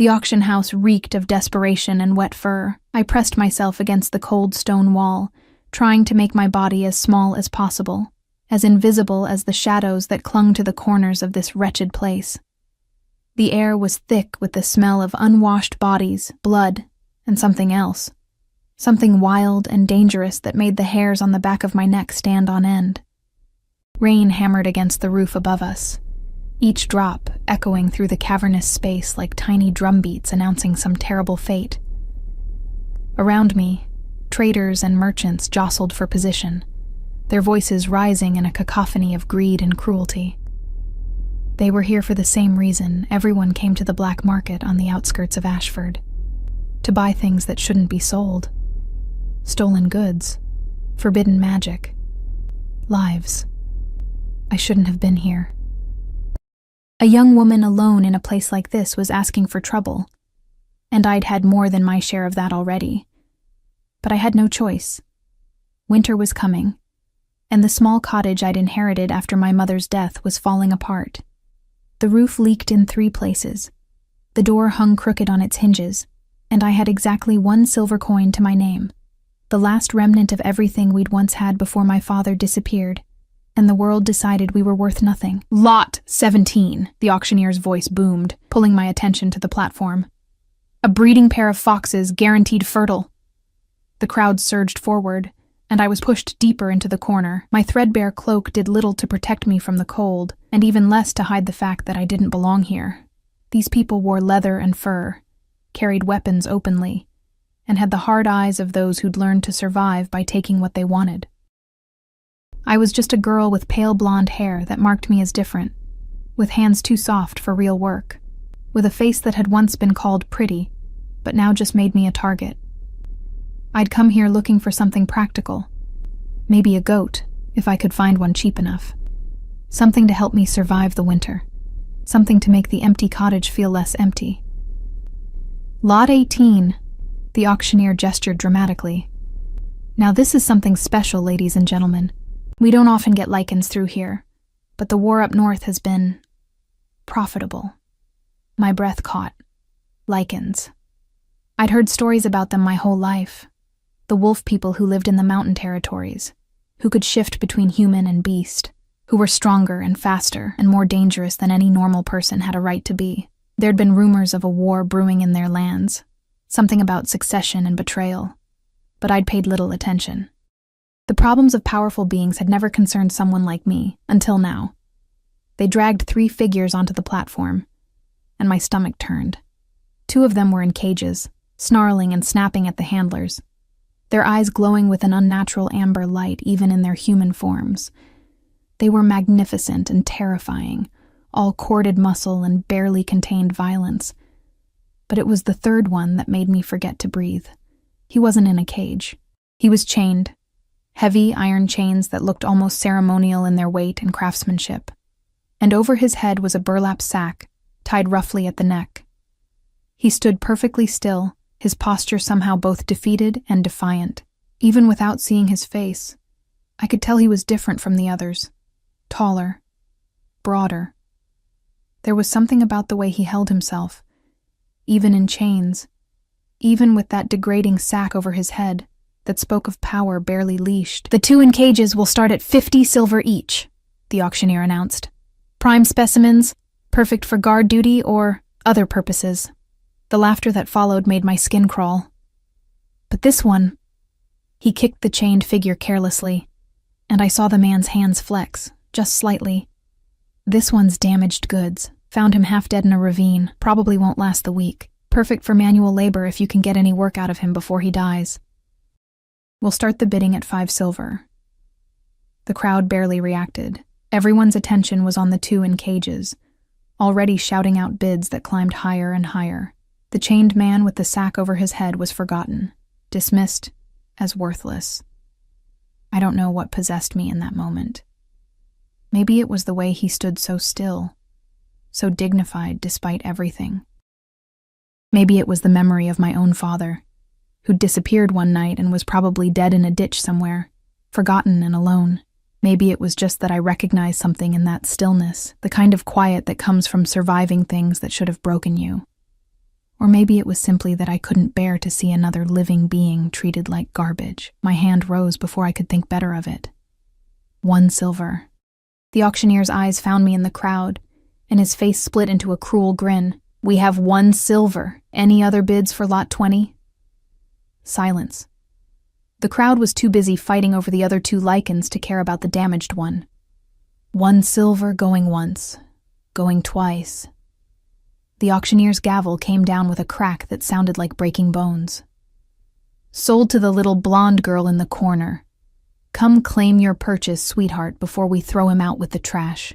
The auction house reeked of desperation and wet fur. I pressed myself against the cold stone wall, trying to make my body as small as possible, as invisible as the shadows that clung to the corners of this wretched place. The air was thick with the smell of unwashed bodies, blood, and something else. Something wild and dangerous that made the hairs on the back of my neck stand on end. Rain hammered against the roof above us, each drop echoing through the cavernous space like tiny drumbeats announcing some terrible fate. Around me, traders and merchants jostled for position, their voices rising in a cacophony of greed and cruelty. They were here for the same reason everyone came to the black market on the outskirts of Ashford, to buy things that shouldn't be sold. Stolen goods, forbidden magic, lives. I shouldn't have been here. A young woman alone in a place like this was asking for trouble, and I'd had more than my share of that already. But I had no choice. Winter was coming, and the small cottage I'd inherited after my mother's death was falling apart. The roof leaked in 3 places. The door hung crooked on its hinges, and I had exactly 1 silver coin to my name, the last remnant of everything we'd once had before my father disappeared, and the world decided we were worth nothing. "Lot 17, the auctioneer's voice boomed, pulling my attention to the platform. "A breeding pair of foxes, guaranteed fertile." The crowd surged forward, and I was pushed deeper into the corner. My threadbare cloak did little to protect me from the cold, and even less to hide the fact that I didn't belong here. These people wore leather and fur, carried weapons openly, and had the hard eyes of those who'd learned to survive by taking what they wanted. I was just a girl with pale blonde hair that marked me as different, with hands too soft for real work, with a face that had once been called pretty, but now just made me a target. I'd come here looking for something practical, maybe a goat, if I could find one cheap enough. Something to help me survive the winter, something to make the empty cottage feel less empty. "Lot 18, the auctioneer gestured dramatically. "Now this is something special, ladies and gentlemen. We don't often get Lycans through here, but the war up north has been profitable." My breath caught. Lycans. I'd heard stories about them my whole life. The wolf people who lived in the mountain territories, who could shift between human and beast, who were stronger and faster and more dangerous than any normal person had a right to be. There'd been rumors of a war brewing in their lands, something about succession and betrayal, but I'd paid little attention. The problems of powerful beings had never concerned someone like me, until now. They dragged 3 figures onto the platform, and my stomach turned. 2 of them were in cages, snarling and snapping at the handlers, their eyes glowing with an unnatural amber light even in their human forms. They were magnificent and terrifying, all corded muscle and barely contained violence. But it was the 3rd one that made me forget to breathe. He wasn't in a cage. He was chained, heavy iron chains that looked almost ceremonial in their weight and craftsmanship. And over his head was a burlap sack, tied roughly at the neck. He stood perfectly still, his posture somehow both defeated and defiant. Even without seeing his face, I could tell he was different from the others. Taller, broader. There was something about the way he held himself, even in chains, even with that degrading sack over his head, that spoke of power barely leashed. "The 2 in cages will start at 50 silver each," the auctioneer announced. "Prime specimens, perfect for guard duty or other purposes." The laughter that followed made my skin crawl. "But this one..." He kicked the chained figure carelessly, and I saw the man's hands flex, just slightly. "This one's damaged goods. Found him half dead in a ravine. Probably won't last the week. Perfect for manual labor if you can get any work out of him before he dies. We'll start the bidding at 5 silver. The crowd barely reacted. Everyone's attention was on the 2 in cages, already shouting out bids that climbed higher and higher. The chained man with the sack over his head was forgotten, dismissed as worthless. I don't know what possessed me in that moment. Maybe it was the way he stood so still, so dignified despite everything. Maybe it was the memory of my own father, who disappeared one night and was probably dead in a ditch somewhere, forgotten and alone. Maybe it was just that I recognized something in that stillness, the kind of quiet that comes from surviving things that should have broken you. Or maybe it was simply that I couldn't bear to see another living being treated like garbage. My hand rose before I could think better of it. 1 silver. The auctioneer's eyes found me in the crowd, and his face split into a cruel grin. We have 1 silver. Any other bids for lot 20? Silence. The crowd was too busy fighting over the other 2 Lycans to care about the damaged one. 1 silver going once, going twice. The auctioneer's gavel came down with a crack that sounded like breaking bones. Sold to the little blonde girl in the corner. Come claim your purchase, sweetheart, before we throw him out with the trash.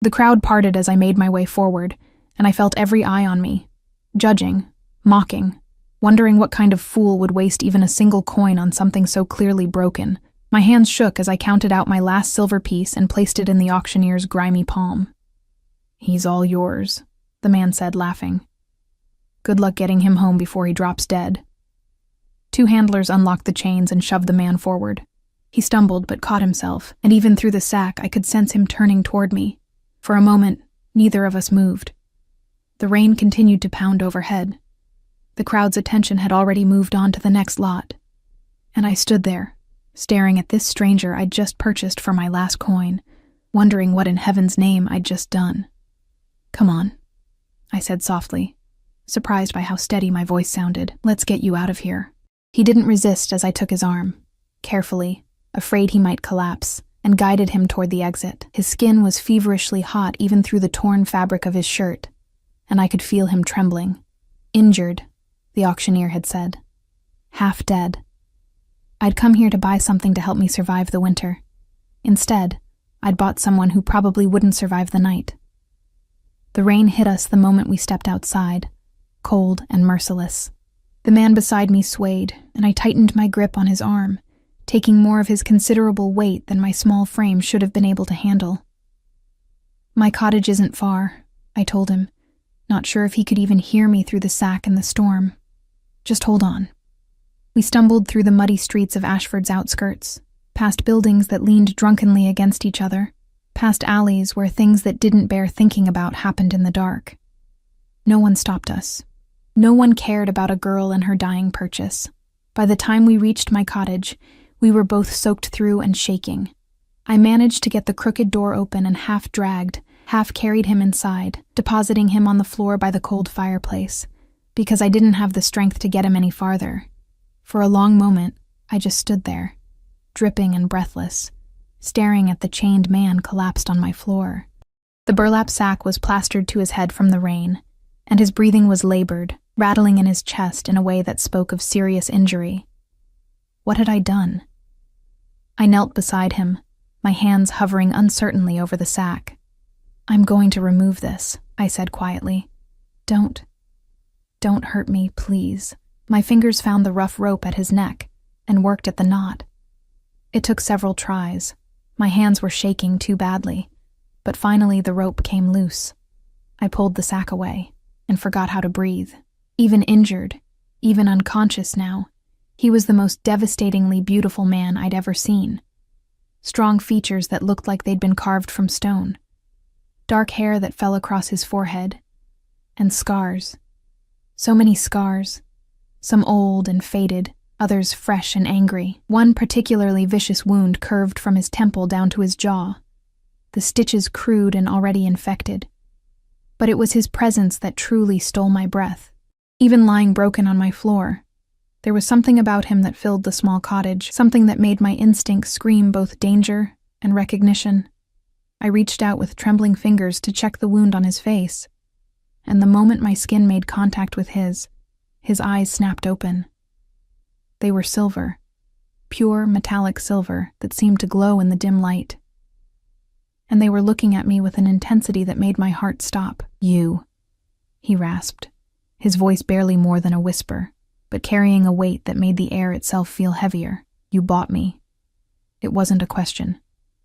The crowd parted as I made my way forward, and I felt every eye on me, judging, mocking, wondering what kind of fool would waste even a single coin on something so clearly broken. My hands shook as I counted out my last silver piece and placed it in the auctioneer's grimy palm. He's all yours, the man said, laughing. Good luck getting him home before he drops dead. 2 handlers unlocked the chains and shoved the man forward. He stumbled but caught himself, and even through the sack I could sense him turning toward me. For a moment, neither of us moved. The rain continued to pound overhead. The crowd's attention had already moved on to the next lot, and I stood there, staring at this stranger I'd just purchased for my last coin, wondering what in heaven's name I'd just done. Come on, I said softly, surprised by how steady my voice sounded. Let's get you out of here. He didn't resist as I took his arm, carefully, afraid he might collapse, and guided him toward the exit. His skin was feverishly hot even through the torn fabric of his shirt, and I could feel him trembling. Injured, the auctioneer had said. Half dead. I'd come here to buy something to help me survive the winter. Instead, I'd bought someone who probably wouldn't survive the night. The rain hit us the moment we stepped outside, cold and merciless. The man beside me swayed, and I tightened my grip on his arm, taking more of his considerable weight than my small frame should have been able to handle. My cottage isn't far, I told him, not sure if he could even hear me through the sack and the storm. Just hold on. We stumbled through the muddy streets of Ashford's outskirts, past buildings that leaned drunkenly against each other, past alleys where things that didn't bear thinking about happened in the dark. No one stopped us. No one cared about a girl and her dying purchase. By the time we reached my cottage, we were both soaked through and shaking. I managed to get the crooked door open and half dragged, half carried him inside, depositing him on the floor by the cold fireplace, because I didn't have the strength to get him any farther. For a long moment, I just stood there, dripping and breathless, staring at the chained man collapsed on my floor. The burlap sack was plastered to his head from the rain, and his breathing was labored, rattling in his chest in a way that spoke of serious injury. What had I done? I knelt beside him, my hands hovering uncertainly over the sack. I'm going to remove this, I said quietly. Don't hurt me, please. My fingers found the rough rope at his neck and worked at the knot. It took several tries. My hands were shaking too badly, but finally the rope came loose. I pulled the sack away and forgot how to breathe. Even injured, even unconscious now, he was the most devastatingly beautiful man I'd ever seen. Strong features that looked like they'd been carved from stone, dark hair that fell across his forehead, and scars. So many scars, some old and faded, others fresh and angry. One particularly vicious wound curved from his temple down to his jaw, the stitches crude and already infected. But it was his presence that truly stole my breath. Even lying broken on my floor, there was something about him that filled the small cottage, something that made my instincts scream both danger and recognition. I reached out with trembling fingers to check the wound on his face, and the moment my skin made contact with his eyes snapped open. They were silver, pure metallic silver that seemed to glow in the dim light. And they were looking at me with an intensity that made my heart stop. You, he rasped, his voice barely more than a whisper, but carrying a weight that made the air itself feel heavier. You bought me. It wasn't a question.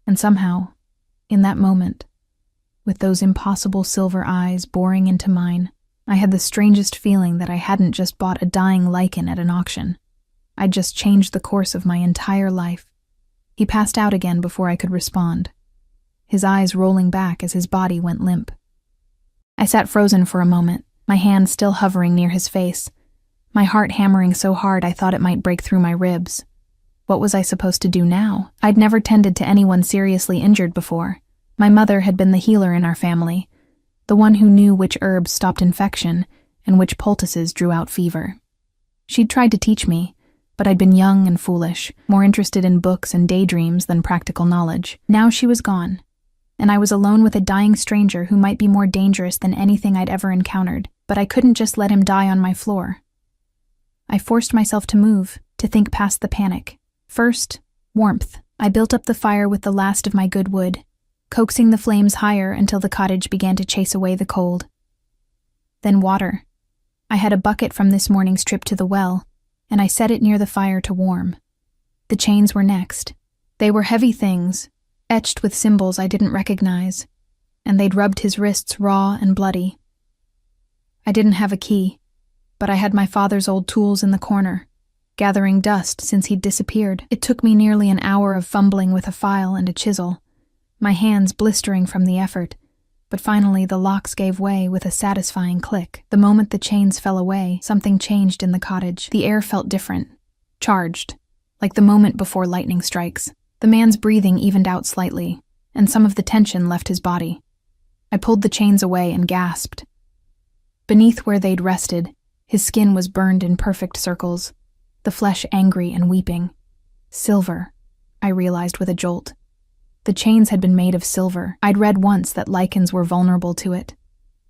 And somehow, in that moment, with those impossible silver eyes boring into mine, I had the strangest feeling that I hadn't just bought a dying Lycan at an auction. I'd just changed the course of my entire life. He passed out again before I could respond, his eyes rolling back as his body went limp. I sat frozen for a moment, my hand still hovering near his face, my heart hammering so hard I thought it might break through my ribs. What was I supposed to do now? I'd never tended to anyone seriously injured before. My mother had been the healer in our family, the one who knew which herbs stopped infection and which poultices drew out fever. She'd tried to teach me, but I'd been young and foolish, more interested in books and daydreams than practical knowledge. Now she was gone, and I was alone with a dying stranger who might be more dangerous than anything I'd ever encountered, but I couldn't just let him die on my floor. I forced myself to move, to think past the panic. First, warmth. I built up the fire with the last of my good wood, coaxing the flames higher until the cottage began to chase away the cold. Then water. I had a bucket from this morning's trip to the well, and I set it near the fire to warm. The chains were next. They were heavy things, etched with symbols I didn't recognize, and they'd rubbed his wrists raw and bloody. I didn't have a key, but I had my father's old tools in the corner, gathering dust since he'd disappeared. It took me nearly an hour of fumbling with a file and a chisel, my hands blistering from the effort, but finally the locks gave way with a satisfying click. The moment the chains fell away, something changed in the cottage. The air felt different, charged, like the moment before lightning strikes. The man's breathing evened out slightly, and some of the tension left his body. I pulled the chains away and gasped. Beneath where they'd rested, his skin was burned in perfect circles, the flesh angry and weeping. Silver, I realized with a jolt. The chains had been made of silver. I'd read once that lichens were vulnerable to it,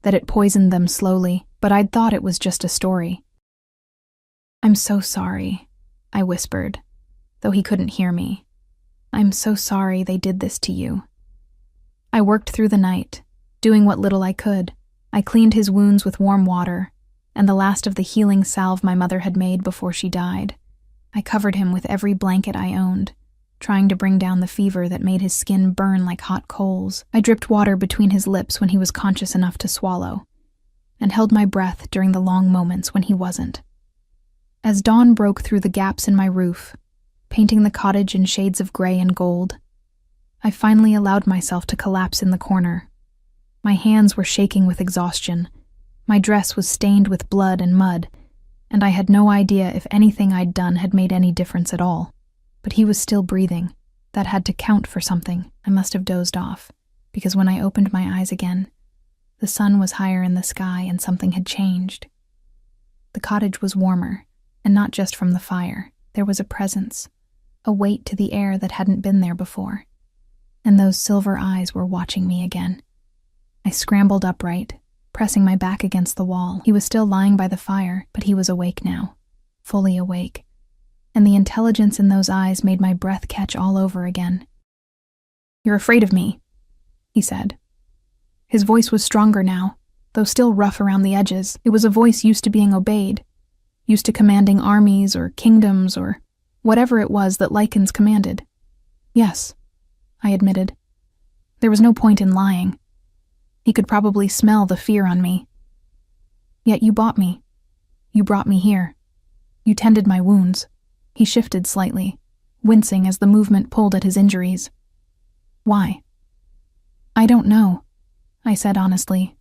that it poisoned them slowly, but I'd thought it was just a story. "I'm so sorry," I whispered, though he couldn't hear me. "I'm so sorry they did this to you." I worked through the night, doing what little I could. I cleaned his wounds with warm water, and the last of the healing salve my mother had made before she died. I covered him with every blanket I owned, trying to bring down the fever that made his skin burn like hot coals. I dripped water between his lips when he was conscious enough to swallow, and held my breath during the long moments when he wasn't. As dawn broke through the gaps in my roof, painting the cottage in shades of gray and gold, I finally allowed myself to collapse in the corner. My hands were shaking with exhaustion, my dress was stained with blood and mud, and I had no idea if anything I'd done had made any difference at all. But he was still breathing. That had to count for something. I must have dozed off, because when I opened my eyes again, the sun was higher in the sky and something had changed. The cottage was warmer, and not just from the fire. There was a presence, a weight to the air that hadn't been there before. And those silver eyes were watching me again. I scrambled upright, pressing my back against the wall. He was still lying by the fire, but he was awake now, fully awake. And the intelligence in those eyes made my breath catch all over again. "You're afraid of me," he said. His voice was stronger now, though still rough around the edges. It was a voice used to being obeyed, used to commanding armies or kingdoms or whatever it was that lichens commanded. "Yes," I admitted. There was no point in lying. He could probably smell the fear on me. "Yet you bought me. You brought me here. You tended my wounds." He shifted slightly, wincing as the movement pulled at his injuries. "Why?" "I don't know," I said honestly.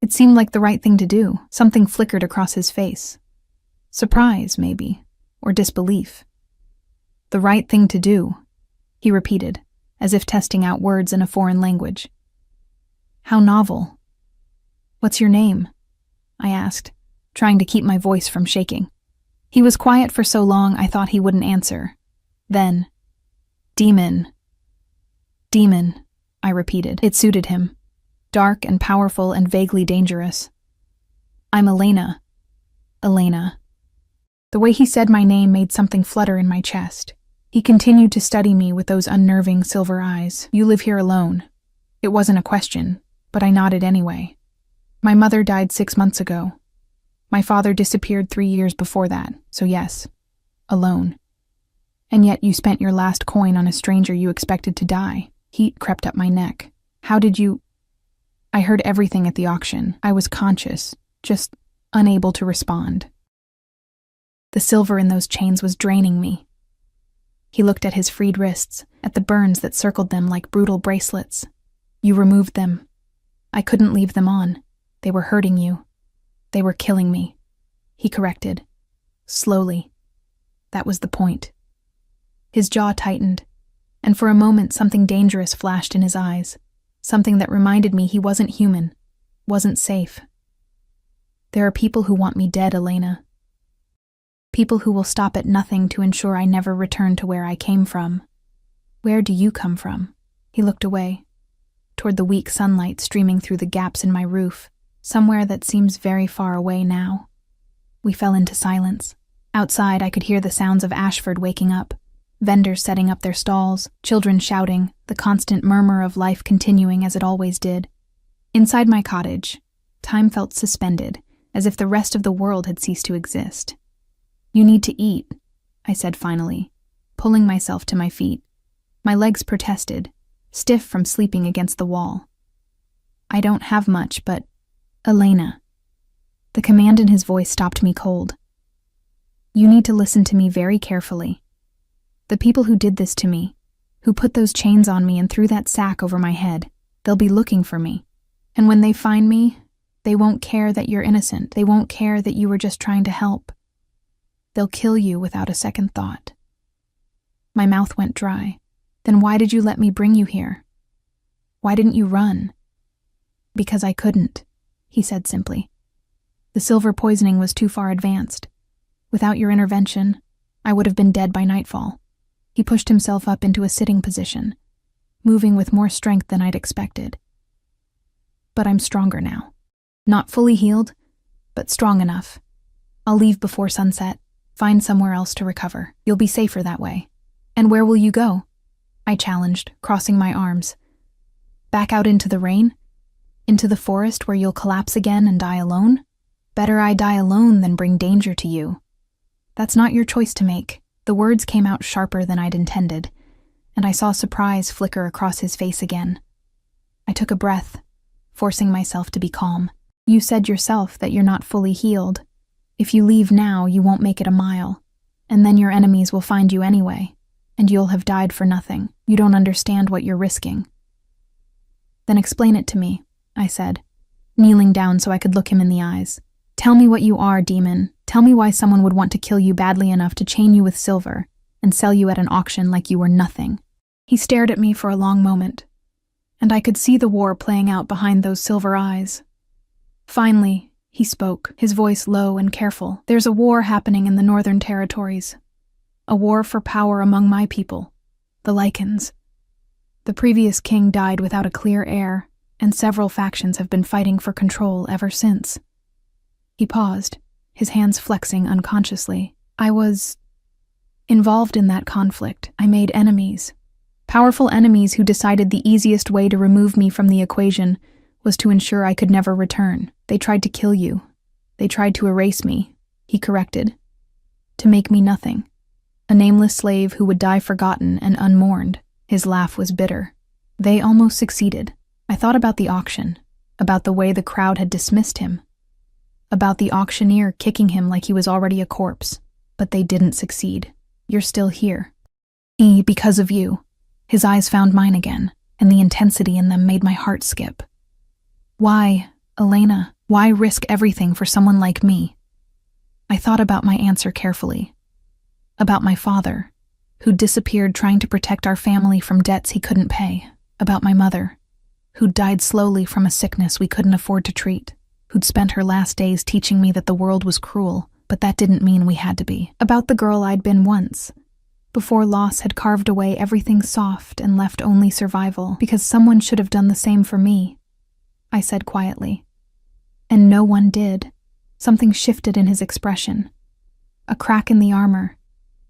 It seemed like the right thing to do. Something flickered across his face. Surprise, maybe, or disbelief. "The right thing to do," he repeated, as if testing out words in a foreign language. "How novel." "What's your name?" I asked, trying to keep my voice from shaking. He was quiet for so long I thought he wouldn't answer. Then, "Demon." "Demon," I repeated. It suited him. Dark and powerful and vaguely dangerous. "I'm Elena." Elena. The way he said my name made something flutter in my chest. He continued to study me with those unnerving silver eyes. "You live here alone." It wasn't a question, but I nodded anyway. "My mother died 6 months ago. My father disappeared 3 years before that, so yes, alone. And yet you spent your last coin on a stranger you expected to die." Heat crept up my neck. "How did you—" "I heard everything at the auction. I was conscious, just unable to respond." The silver in those chains was draining me. He looked at his freed wrists, at the burns that circled them like brutal bracelets. "You removed them. I couldn't leave them on. They were hurting you." They were killing me, he corrected. Slowly. That was the point. His jaw tightened, and for a moment something dangerous flashed in his eyes, something that reminded me he wasn't human, wasn't safe. There are people who want me dead, Elena. People who will stop at nothing to ensure I never return to where I came from. Where do you come from? He looked away, toward the weak sunlight streaming through the gaps in my roof, somewhere that seems very far away now. We fell into silence. Outside, I could hear the sounds of Ashford waking up, vendors setting up their stalls, children shouting, the constant murmur of life continuing as it always did. Inside my cottage, time felt suspended, as if the rest of the world had ceased to exist. You need to eat, I said finally, pulling myself to my feet. My legs protested, stiff from sleeping against the wall. I don't have much, but... Elena. The command in his voice stopped me cold. You need to listen to me very carefully. The people who did this to me, who put those chains on me and threw that sack over my head, they'll be looking for me. And when they find me, they won't care that you're innocent. They won't care that you were just trying to help. They'll kill you without a second thought. My mouth went dry. Then why did you let me bring you here? Why didn't you run? Because I couldn't, he said simply. The silver poisoning was too far advanced. Without your intervention, I would have been dead by nightfall. He pushed himself up into a sitting position, moving with more strength than I'd expected. But I'm stronger now. Not fully healed, but strong enough. I'll leave before sunset, find somewhere else to recover. You'll be safer that way. And where will you go? I challenged, crossing my arms. Back out into the rain? Into the forest where you'll collapse again and die alone? Better I die alone than bring danger to you. That's not your choice to make. The words came out sharper than I'd intended, and I saw surprise flicker across his face again. I took a breath, forcing myself to be calm. You said yourself that you're not fully healed. If you leave now, you won't make it a mile, and then your enemies will find you anyway, and you'll have died for nothing. You don't understand what you're risking. Then explain it to me, I said, kneeling down so I could look him in the eyes. Tell me what you are, demon. Tell me why someone would want to kill you badly enough to chain you with silver and sell you at an auction like you were nothing. He stared at me for a long moment, and I could see the war playing out behind those silver eyes. Finally, he spoke, his voice low and careful. There's a war happening in the Northern Territories. A war for power among my people, the Lycans. The previous king died without a clear heir, and several factions have been fighting for control ever since. He paused, his hands flexing unconsciously. I was involved in that conflict. I made enemies. Powerful enemies who decided the easiest way to remove me from the equation was to ensure I could never return. They tried to kill you. They tried to erase me, he corrected. To make me nothing. A nameless slave who would die forgotten and unmourned. His laugh was bitter. They almost succeeded. I thought about the auction, about the way the crowd had dismissed him, about the auctioneer kicking him like he was already a corpse, but they didn't succeed. You're still here. Because of you. His eyes found mine again, and the intensity in them made my heart skip. Why, Elena, why risk everything for someone like me? I thought about my answer carefully. About my father, who disappeared trying to protect our family from debts he couldn't pay. About my mother, who died slowly from a sickness we couldn't afford to treat. Who'd spent her last days teaching me that the world was cruel, but that didn't mean we had to be. About the girl I'd been once, before loss had carved away everything soft and left only survival, because someone should have done the same for me, I said quietly. And no one did. Something shifted in his expression. A crack in the armor,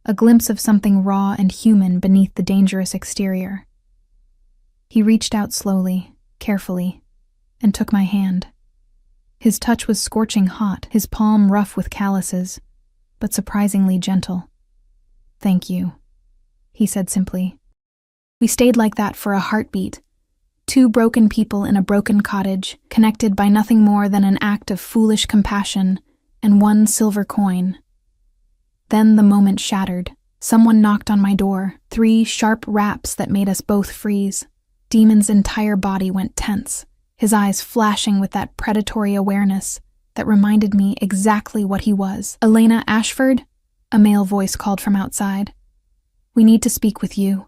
a glimpse of something raw and human beneath the dangerous exterior. He reached out slowly, carefully, and took my hand. His touch was scorching hot, his palm rough with calluses, but surprisingly gentle. Thank you, he said simply. We stayed like that for a heartbeat, two broken people in a broken cottage, connected by nothing more than an act of foolish compassion and one silver coin. Then the moment shattered. Someone knocked on my door, 3 sharp raps that made us both freeze. Demon's entire body went tense, his eyes flashing with that predatory awareness, that reminded me exactly what he was. "Elena Ashford?" a male voice called from outside. "We need to speak with you.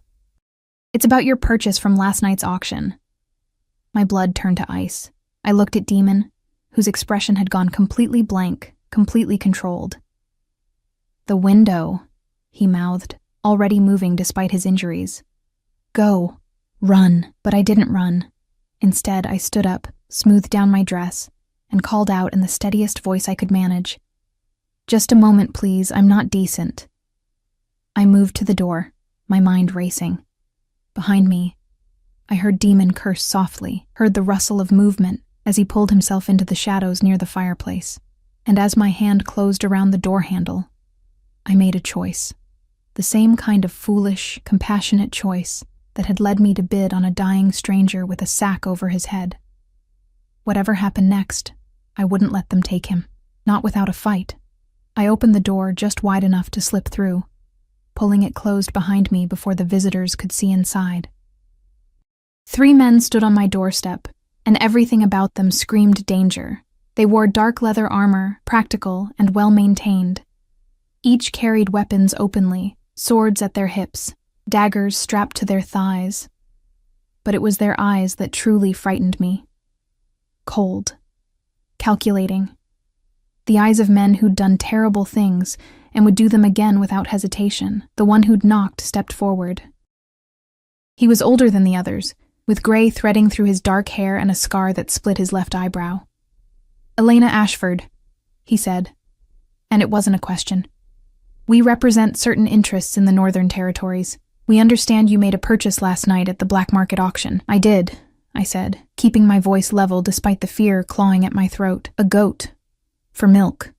It's about your purchase from last night's auction." My blood turned to ice. I looked at Demon, whose expression had gone completely blank, completely controlled. "The window," he mouthed, already moving despite his injuries. "Go. Run." But I didn't run. Instead, I stood up, smoothed down my dress, and called out in the steadiest voice I could manage. "Just a moment, please. I'm not decent." I moved to the door, my mind racing. Behind me, I heard Demon curse softly, heard the rustle of movement as he pulled himself into the shadows near the fireplace. And as my hand closed around the door handle, I made a choice. The same kind of foolish, compassionate choice that had led me to bid on a dying stranger with a sack over his head. Whatever happened next, I wouldn't let them take him, not without a fight. I opened the door just wide enough to slip through, pulling it closed behind me before the visitors could see inside. 3 men stood on my doorstep, and everything about them screamed danger. They wore dark leather armor, practical and well-maintained. Each carried weapons openly, swords at their hips, daggers strapped to their thighs. But it was their eyes that truly frightened me. Cold. Calculating. The eyes of men who'd done terrible things and would do them again without hesitation. The one who'd knocked stepped forward. He was older than the others, with gray threading through his dark hair and a scar that split his left eyebrow. "Elena Ashford," he said, and it wasn't a question. "We represent certain interests in the Northern Territories. We understand you made a purchase last night at the black market auction." "I did," I said, keeping my voice level despite the fear clawing at my throat. "A goat. For milk."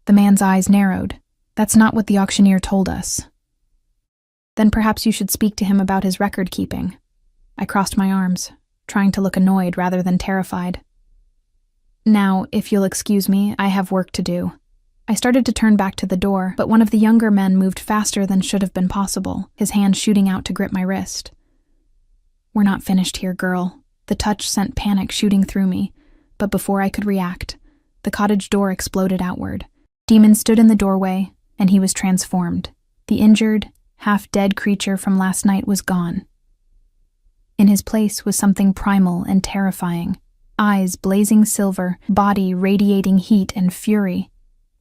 The man's eyes narrowed. "That's not what the auctioneer told us." "Then perhaps you should speak to him about his record keeping." I crossed my arms, trying to look annoyed rather than terrified. "Now, if you'll excuse me, I have work to do." I started to turn back to the door, but one of the younger men moved faster than should have been possible, his hand shooting out to grip my wrist. "We're not finished here, girl." The touch sent panic shooting through me, but before I could react, the cottage door exploded outward. Demon stood in the doorway, and he was transformed. The injured, half-dead creature from last night was gone. In his place was something primal and terrifying. Eyes blazing silver, body radiating heat and fury,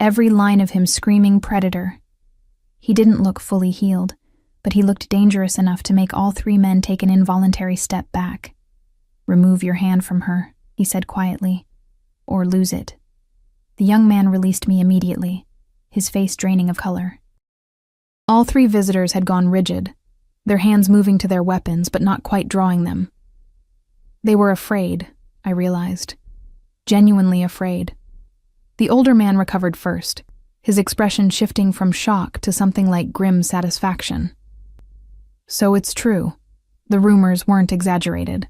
every line of him screaming predator. He didn't look fully healed, but he looked dangerous enough to make all 3 men take an involuntary step back. "Remove your hand from her," he said quietly, "or lose it." The young man released me immediately, his face draining of color. All 3 visitors had gone rigid, their hands moving to their weapons but not quite drawing them. They were afraid, I realized. Genuinely afraid. The older man recovered first, his expression shifting from shock to something like grim satisfaction. "So it's true. The rumors weren't exaggerated."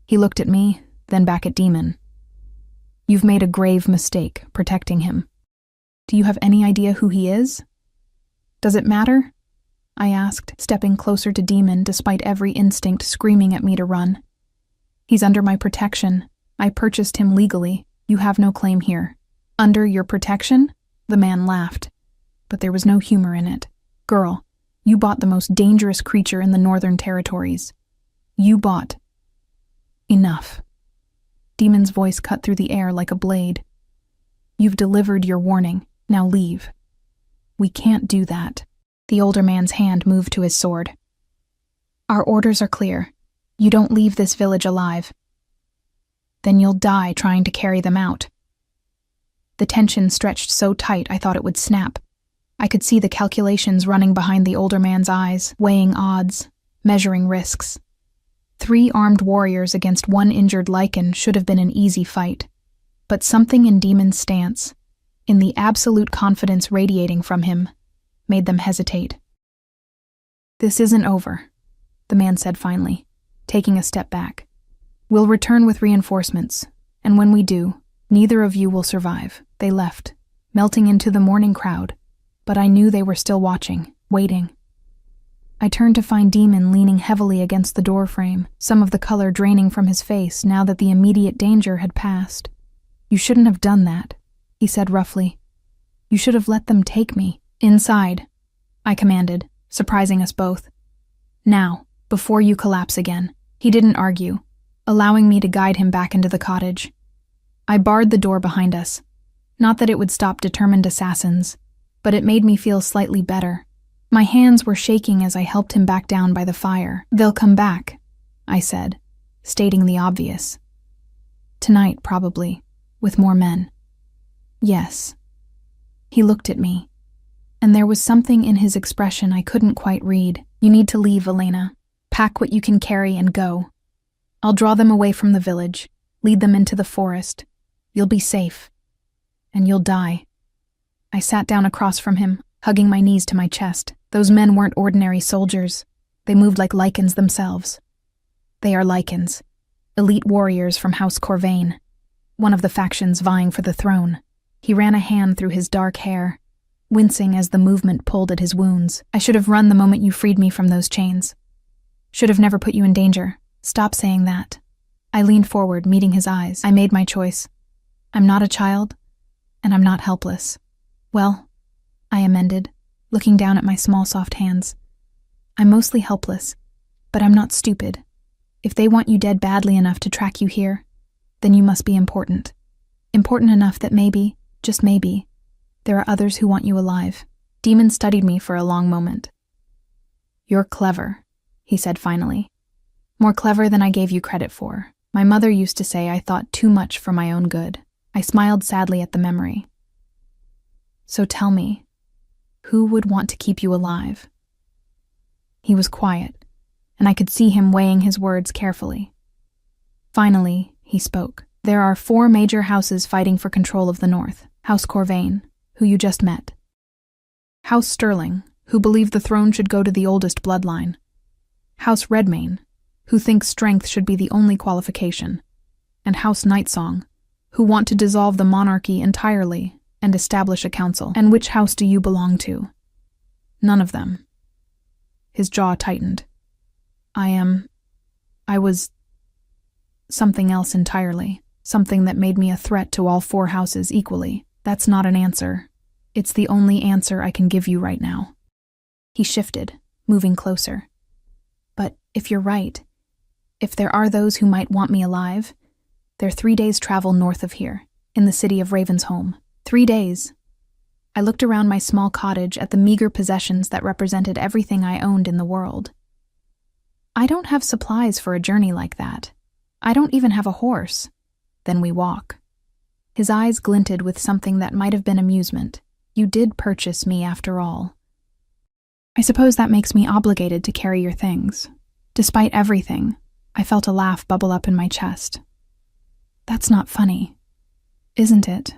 He looked at me, then back at Demon. "You've made a grave mistake protecting him. Do you have any idea who he is?" "Does it matter?" I asked, stepping closer to Demon despite every instinct screaming at me to run. "He's under my protection. I purchased him legally. You have no claim here." "Under your protection?" The man laughed, but there was no humor in it. "Girl, you bought the most dangerous creature in the Northern Territories. You bought..." "Enough." Demon's voice cut through the air like a blade. "You've delivered your warning. Now leave." "We can't do that." The older man's hand moved to his sword. "Our orders are clear. You don't leave this village alive. Then you'll die trying to carry them out." The tension stretched so tight I thought it would snap. I could see the calculations running behind the older man's eyes, weighing odds, measuring risks. 3 armed warriors against 1 injured Lycan should have been an easy fight. But something in Demon's stance, in the absolute confidence radiating from him, made them hesitate. "This isn't over," the man said finally, taking a step back. "We'll return with reinforcements, and when we do, neither of you will survive." They left, melting into the morning crowd, but I knew they were still watching, waiting. I turned to find Demon leaning heavily against the doorframe, some of the color draining from his face now that the immediate danger had passed. "You shouldn't have done that," he said roughly. "You should have let them take me." "Inside," I commanded, surprising us both. "Now, before you collapse again." He didn't argue, allowing me to guide him back into the cottage. I barred the door behind us. Not that it would stop determined assassins, but it made me feel slightly better. My hands were shaking as I helped him back down by the fire. "They'll come back," I said, stating the obvious. "Tonight, probably, with more men." "Yes." He looked at me, and there was something in his expression I couldn't quite read. "You need to leave, Elena. Pack what you can carry and go. I'll draw them away from the village, lead them into the forest. You'll be safe. And you'll die." I sat down across from him, hugging my knees to my chest. Those men weren't ordinary soldiers. They moved like Lycans themselves. They are Lycans, elite warriors from House Corvain, one of the factions vying for the throne. He ran a hand through his dark hair, wincing as the movement pulled at his wounds. "I should have run the moment you freed me from those chains. Should have never put you in danger." "Stop saying that." I leaned forward, meeting his eyes. "I made my choice. I'm not a child, and I'm not helpless." "Well," I amended, looking down at my small, soft hands. "I'm mostly helpless, but I'm not stupid. If they want you dead badly enough to track you here, then you must be important. Important enough that maybe, just maybe, there are others who want you alive." Demon studied me for a long moment. "You're clever," he said finally. "More clever than I gave you credit for. My mother used to say I thought too much for my own good." I smiled sadly at the memory. "So tell me, who would want to keep you alive?" He was quiet, and I could see him weighing his words carefully. Finally, he spoke. "There are 4 major houses fighting for control of the North. House Corvain, who you just met. House Sterling, who believe the throne should go to the oldest bloodline. House Redmayne, who think strength should be the only qualification. And House Nightsong, who want to dissolve the monarchy entirely and establish a council. And which house do you belong to?" "None of them." His jaw tightened. I was something else entirely, something that made me a threat to all 4 houses equally. That's not an answer. It's the only answer I can give you right now." He shifted, moving closer. "But if you're right, if there are those who might want me alive, they're 3 days' travel north of here, in the city of Ravensholm. 3 days." I looked around my small cottage at the meager possessions that represented everything I owned in the world. "I don't have supplies for a journey like that. I don't even have a horse." "Then we walk." His eyes glinted with something that might have been amusement. "You did purchase me after all. I suppose that makes me obligated to carry your things." Despite everything, I felt a laugh bubble up in my chest. "That's not funny, isn't it?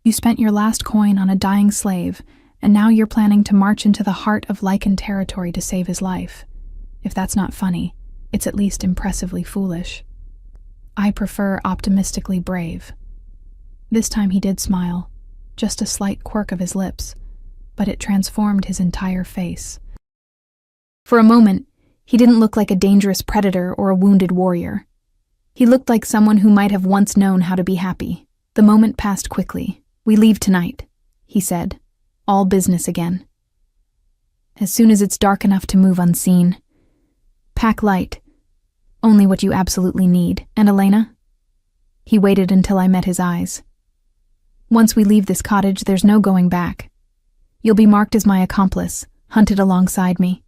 You spent your last coin on a dying slave, and now you're planning to march into the heart of Lycan territory to save his life. If that's not funny, it's at least impressively foolish. I prefer optimistically brave." This time he did smile, just a slight quirk of his lips, but it transformed his entire face. For a moment, he didn't look like a dangerous predator or a wounded warrior. He looked like someone who might have once known how to be happy. The moment passed quickly. "We leave tonight," he said, all business again. "As soon as it's dark enough to move unseen. Pack light, only what you absolutely need. And Elena?" He waited until I met his eyes. "Once we leave this cottage, there's no going back. You'll be marked as my accomplice, hunted alongside me.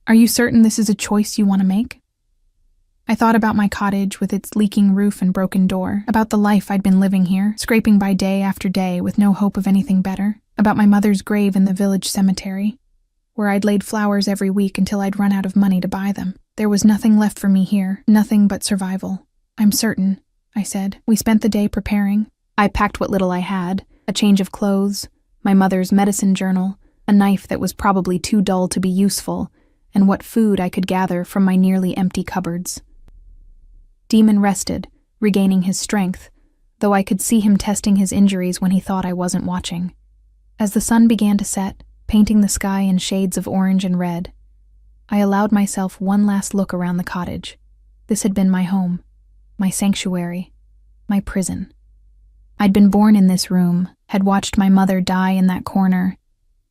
Are you certain this is a choice you want to make?" I thought about my cottage with its leaking roof and broken door, about the life I'd been living here, scraping by day after day with no hope of anything better, about my mother's grave in the village cemetery, where I'd laid flowers every week until I'd run out of money to buy them. There was nothing left for me here, nothing but survival. "I'm certain," I said. We spent the day preparing. I packed what little I had, a change of clothes, my mother's medicine journal, a knife that was probably too dull to be useful, and what food I could gather from my nearly empty cupboards. Demon rested, regaining his strength, though I could see him testing his injuries when he thought I wasn't watching. As the sun began to set, painting the sky in shades of orange and red, I allowed myself one last look around the cottage. This had been my home, my sanctuary, my prison. I'd been born in this room, had watched my mother die in that corner,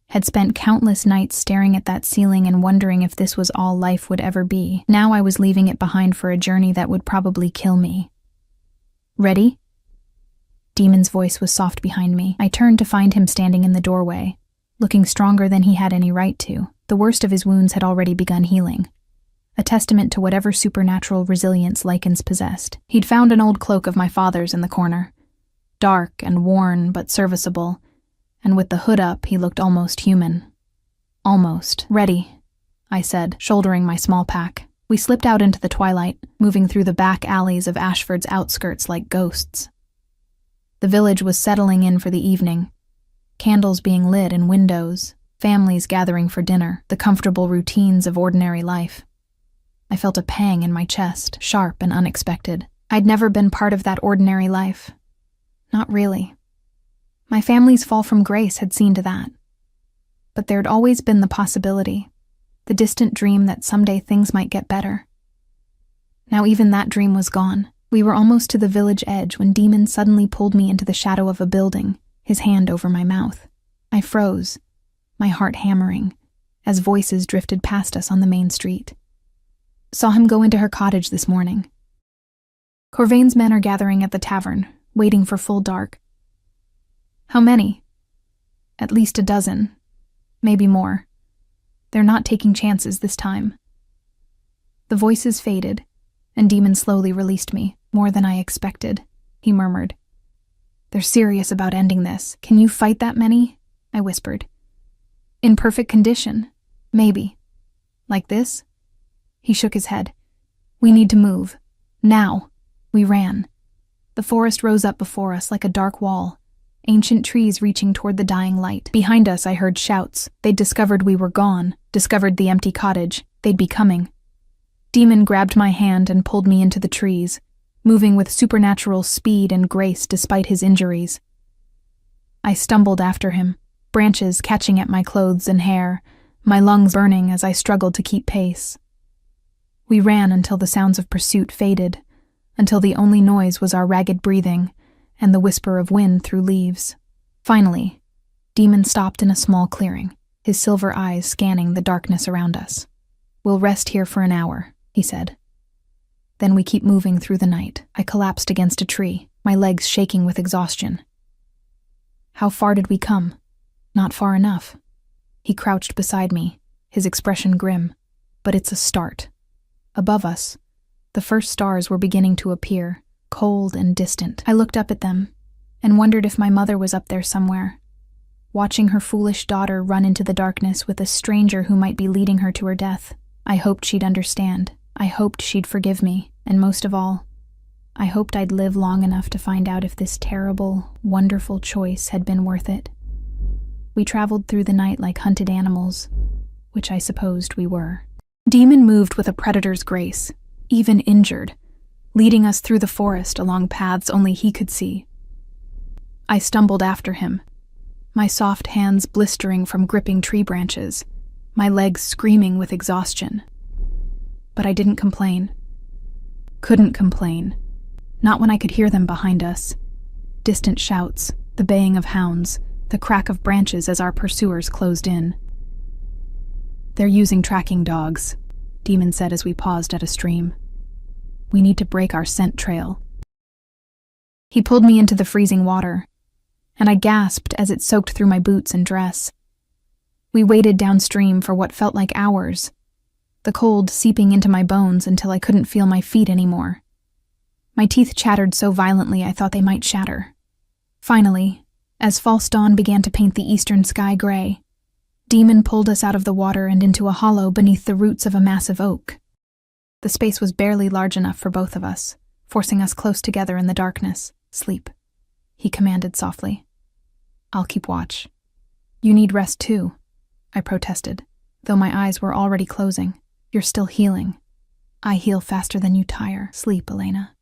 had spent countless nights staring at that ceiling and wondering if this was all life would ever be. Now I was leaving it behind for a journey that would probably kill me. Ready? Demon's voice was soft behind me. I turned to find him standing in the doorway, looking stronger than he had any right to. The worst of his wounds had already begun healing, a testament to whatever supernatural resilience Lycans possessed. He'd found an old cloak of my father's in the corner, dark and worn but serviceable, and with the hood up he looked almost human. Almost. Ready, I said, shouldering my small pack. We slipped out into the twilight, moving through the back alleys of Ashford's outskirts like ghosts. The village was settling in for the evening, candles being lit in windows, families gathering for dinner, the comfortable routines of ordinary life. I felt a pang in my chest, sharp and unexpected. I'd never been part of that ordinary life. Not really. My family's fall from grace had seen to that. But there'd always been the possibility, the distant dream that someday things might get better. Now even that dream was gone. We were almost to the village edge when Demon suddenly pulled me into the shadow of a building, his hand over my mouth. I froze, my heart hammering, as voices drifted past us on the main street. Saw him go into her cottage this morning. Corvain's men are gathering at the tavern, waiting for full dark. How many? At least a dozen, maybe more. They're not taking chances this time. The voices faded, and Demon slowly released me, more than I expected, he murmured. They're serious about ending this. Can you fight that many? I whispered. In perfect condition, maybe. Like this? He shook his head. We need to move. Now. We ran. The forest rose up before us like a dark wall, ancient trees reaching toward the dying light. Behind us I heard shouts. They'd discovered we were gone, discovered the empty cottage. They'd be coming. Demon grabbed my hand and pulled me into the trees, moving with supernatural speed and grace despite his injuries. I stumbled after him, branches catching at my clothes and hair, my lungs burning as I struggled to keep pace. We ran until the sounds of pursuit faded, until the only noise was our ragged breathing and the whisper of wind through leaves. Finally, Demon stopped in a small clearing, his silver eyes scanning the darkness around us. We'll rest here for an hour, he said. Then we keep moving through the night. I collapsed against a tree, my legs shaking with exhaustion. How far did we come? Not far enough. He crouched beside me, his expression grim. But it's a start. Above us, the first stars were beginning to appear, cold and distant. I looked up at them and wondered if my mother was up there somewhere, watching her foolish daughter run into the darkness with a stranger who might be leading her to her death. I hoped she'd understand. I hoped she'd forgive me, and most of all, I hoped I'd live long enough to find out if this terrible, wonderful choice had been worth it. We traveled through the night like hunted animals, which I supposed we were. Demon moved with a predator's grace, even injured, leading us through the forest along paths only he could see. I stumbled after him, my soft hands blistering from gripping tree branches, my legs screaming with exhaustion. But I didn't complain. Couldn't complain. Not when I could hear them behind us. Distant shouts, the baying of hounds, the crack of branches as our pursuers closed in. They're using tracking dogs, Demon said as we paused at a stream. We need to break our scent trail. He pulled me into the freezing water, and I gasped as it soaked through my boots and dress. We waded downstream for what felt like hours, the cold seeping into my bones until I couldn't feel my feet anymore. My teeth chattered so violently I thought they might shatter. Finally, as false dawn began to paint the eastern sky gray, Demon pulled us out of the water and into a hollow beneath the roots of a massive oak. The space was barely large enough for both of us, forcing us close together in the darkness. Sleep, he commanded softly. I'll keep watch. You need rest too, I protested, though my eyes were already closing. You're still healing. I heal faster than you tire. Sleep, Elena.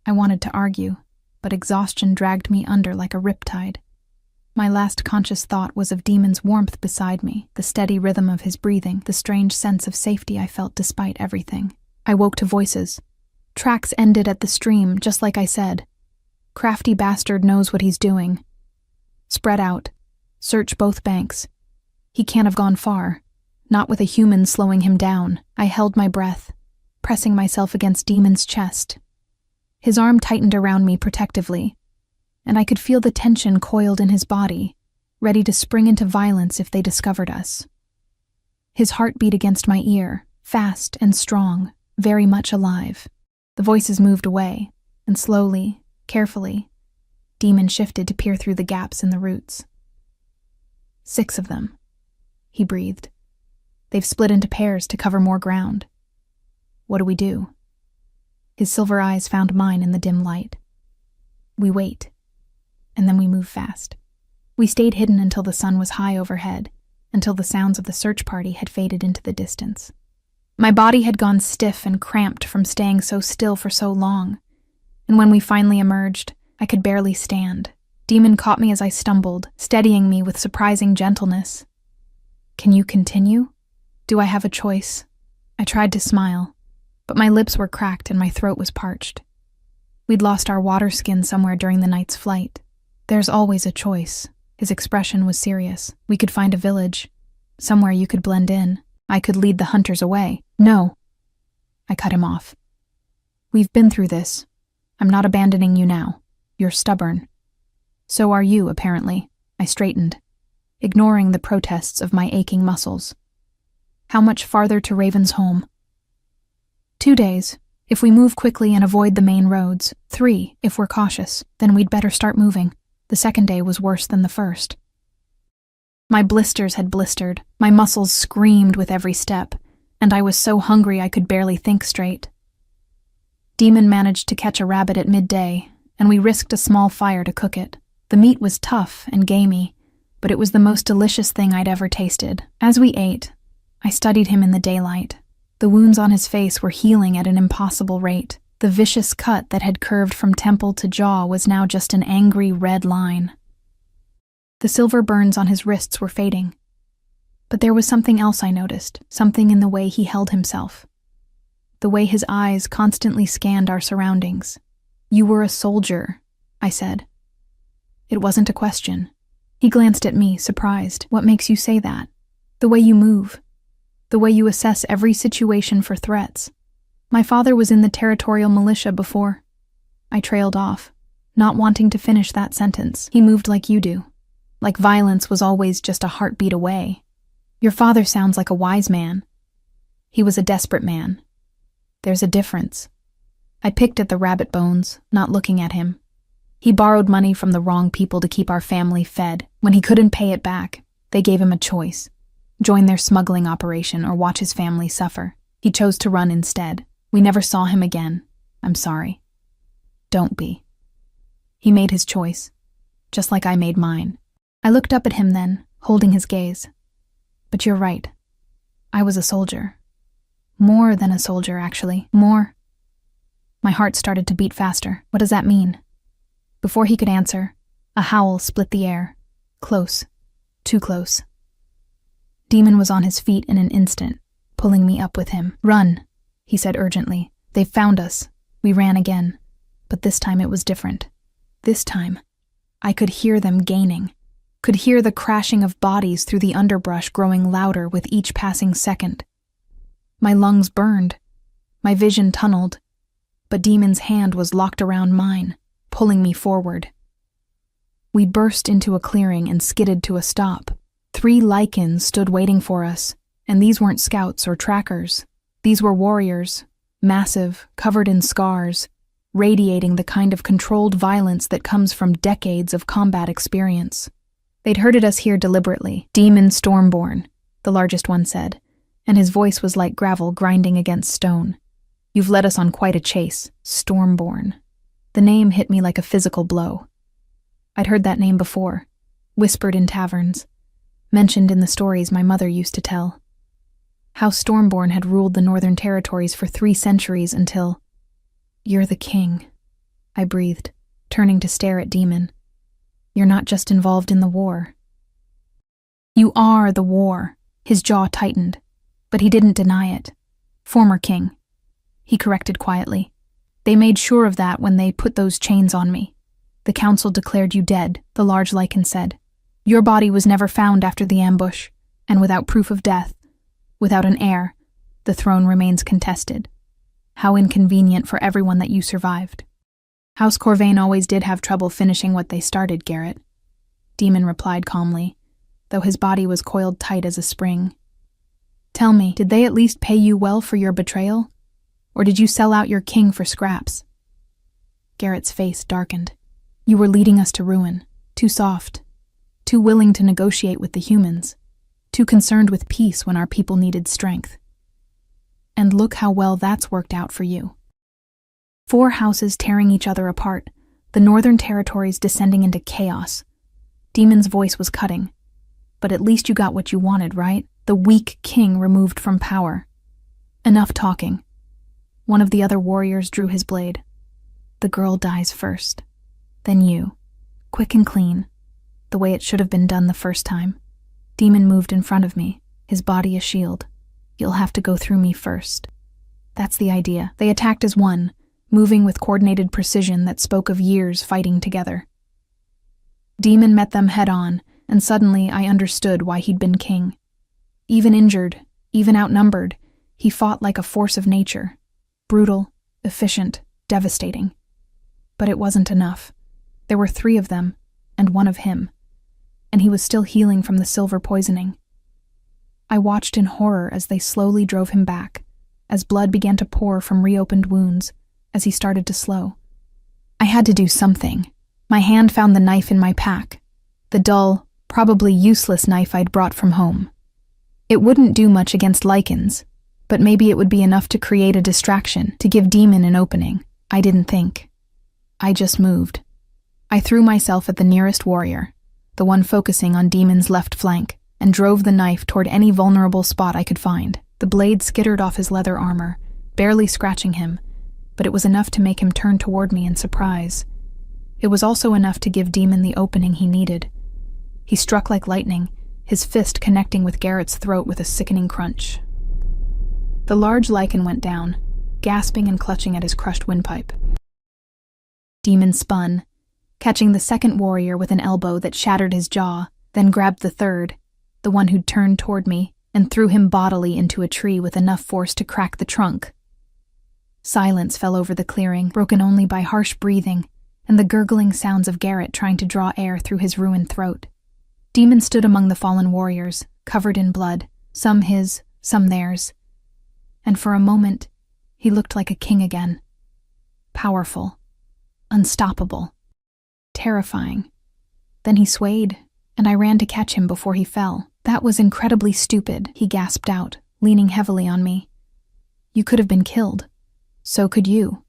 I wanted to argue, but exhaustion dragged me under like a riptide. My last conscious thought was of Demon's warmth beside me, the steady rhythm of his breathing, the strange sense of safety I felt despite everything. I woke to voices. Tracks ended at the stream, just like I said. Crafty bastard knows what he's doing. Spread out. Search both banks. He can't have gone far. Not with a human slowing him down. I held my breath, pressing myself against Demon's chest. His arm tightened around me protectively, and I could feel the tension coiled in his body, ready to spring into violence if they discovered us. His heart beat against my ear, fast and strong, very much alive. The voices moved away, and slowly, carefully, Demon shifted to peer through the gaps in the roots. 6 of them, he breathed. They've split into pairs to cover more ground. What do we do? His silver eyes found mine in the dim light. We wait, and then we move fast. We stayed hidden until the sun was high overhead, until the sounds of the search party had faded into the distance. My body had gone stiff and cramped from staying so still for so long, and when we finally emerged, I could barely stand. Demon caught me as I stumbled, steadying me with surprising gentleness. Can you continue? Do I have a choice? I tried to smile, but my lips were cracked and my throat was parched. We'd lost our water skin somewhere during the night's flight. There's always a choice. His expression was serious. We could find a village. Somewhere you could blend in. I could lead the hunters away. No. I cut him off. We've been through this. I'm not abandoning you now. You're stubborn. So are you, apparently. I straightened, ignoring the protests of my aching muscles. How much farther to Raven's home? 2 days, if we move quickly and avoid the main roads. 3, if we're cautious. Then we'd better start moving. The second day was worse than the first. My blisters had blistered, my muscles screamed with every step, and I was so hungry I could barely think straight. Demon managed to catch a rabbit at midday, and we risked a small fire to cook it. The meat was tough and gamey, but it was the most delicious thing I'd ever tasted. As we ate, I studied him in the daylight. The wounds on his face were healing at an impossible rate. The vicious cut that had curved from temple to jaw was now just an angry red line. The silver burns on his wrists were fading. But there was something else I noticed, something in the way he held himself. The way his eyes constantly scanned our surroundings. You were a soldier, I said. It wasn't a question. He glanced at me, surprised. What makes you say that? The way you move. The way you assess every situation for threats. My father was in the territorial militia before. I trailed off, not wanting to finish that sentence. He moved like you do. Like violence was always just a heartbeat away. Your father sounds like a wise man. He was a desperate man. There's a difference. I picked at the rabbit bones, not looking at him. He borrowed money from the wrong people to keep our family fed. When he couldn't pay it back, they gave him a choice. Join their smuggling operation or watch his family suffer. He chose to run instead. We never saw him again. I'm sorry. Don't be. He made his choice, just like I made mine. I looked up at him then, holding his gaze. But you're right. I was a soldier. More than a soldier, actually. More. My heart started to beat faster. What does that mean? Before he could answer, a howl split the air. Close. Too close. Demon was on his feet in an instant, pulling me up with him. Run, he said urgently. They've found us. We ran again. But this time it was different. This time, I could hear them gaining. Could hear the crashing of bodies through the underbrush growing louder with each passing second. My lungs burned. My vision tunneled. But Demon's hand was locked around mine, pulling me forward. We burst into a clearing and skidded to a stop. 3 Lycans stood waiting for us, and these weren't scouts or trackers. These were warriors, massive, covered in scars, radiating the kind of controlled violence that comes from decades of combat experience. They'd herded us here deliberately. Demon Stormborn, the largest one said, and his voice was like gravel grinding against stone. You've led us on quite a chase, Stormborn. The name hit me like a physical blow. I'd heard that name before, whispered in taverns, mentioned in the stories my mother used to tell. How Stormborn had ruled the northern territories for 3 centuries until... You're the king, I breathed, turning to stare at Demon. You're not just involved in the war. You are the war. His jaw tightened, but he didn't deny it. Former king. He corrected quietly. They made sure of that when they put those chains on me. "The council declared you dead," the large Lycan said. "Your body was never found after the ambush, and without proof of death, without an heir, the throne remains contested. How inconvenient for everyone that you survived." "House Corvain always did have trouble finishing what they started, Garrett," Demon replied calmly, though his body was coiled tight as a spring. "Tell me, did they at least pay you well for your betrayal? Or did you sell out your king for scraps?" Garrett's face darkened. "You were leading us to ruin, too soft, too willing to negotiate with the humans, too concerned with peace when our people needed strength. And look how well that's worked out for you. 4 houses tearing each other apart, the northern territories descending into chaos." Demon's voice was cutting. "But at least you got what you wanted, right? The weak king removed from power. Enough talking." One of the other warriors drew his blade. "The girl dies first. Then you. Quick and clean. The way it should have been done the first time." Demon moved in front of me, his body a shield. "You'll have to go through me first." That's the idea. They attacked as one, moving with coordinated precision that spoke of years fighting together. Demon met them head-on, and suddenly I understood why he'd been king. Even injured, even outnumbered, he fought like a force of nature. Brutal, efficient, devastating. But it wasn't enough. There were 3 of them, and 1 of him. And he was still healing from the silver poisoning. I watched in horror as they slowly drove him back, as blood began to pour from reopened wounds, as he started to slow. I had to do something. My hand found the knife in my pack, the dull, probably useless knife I'd brought from home. It wouldn't do much against Lycans, but maybe it would be enough to create a distraction, to give Demon an opening. I didn't think. I just moved. I threw myself at the nearest warrior, the one focusing on Demon's left flank, and drove the knife toward any vulnerable spot I could find. The blade skittered off his leather armor, barely scratching him, but it was enough to make him turn toward me in surprise. It was also enough to give Demon the opening he needed. He struck like lightning, his fist connecting with Garrett's throat with a sickening crunch. The large Lycan went down, gasping and clutching at his crushed windpipe. Demon spun, catching the second warrior with an elbow that shattered his jaw, then grabbed the third, the one who'd turned toward me, and threw him bodily into a tree with enough force to crack the trunk. Silence fell over the clearing, broken only by harsh breathing and the gurgling sounds of Garrett trying to draw air through his ruined throat. Demon stood among the fallen warriors, covered in blood, some his, some theirs. And for a moment, he looked like a king again. Powerful, unstoppable, terrifying. Then he swayed, and I ran to catch him before he fell. "That was incredibly stupid," he gasped out, leaning heavily on me. "You could have been killed. So could you."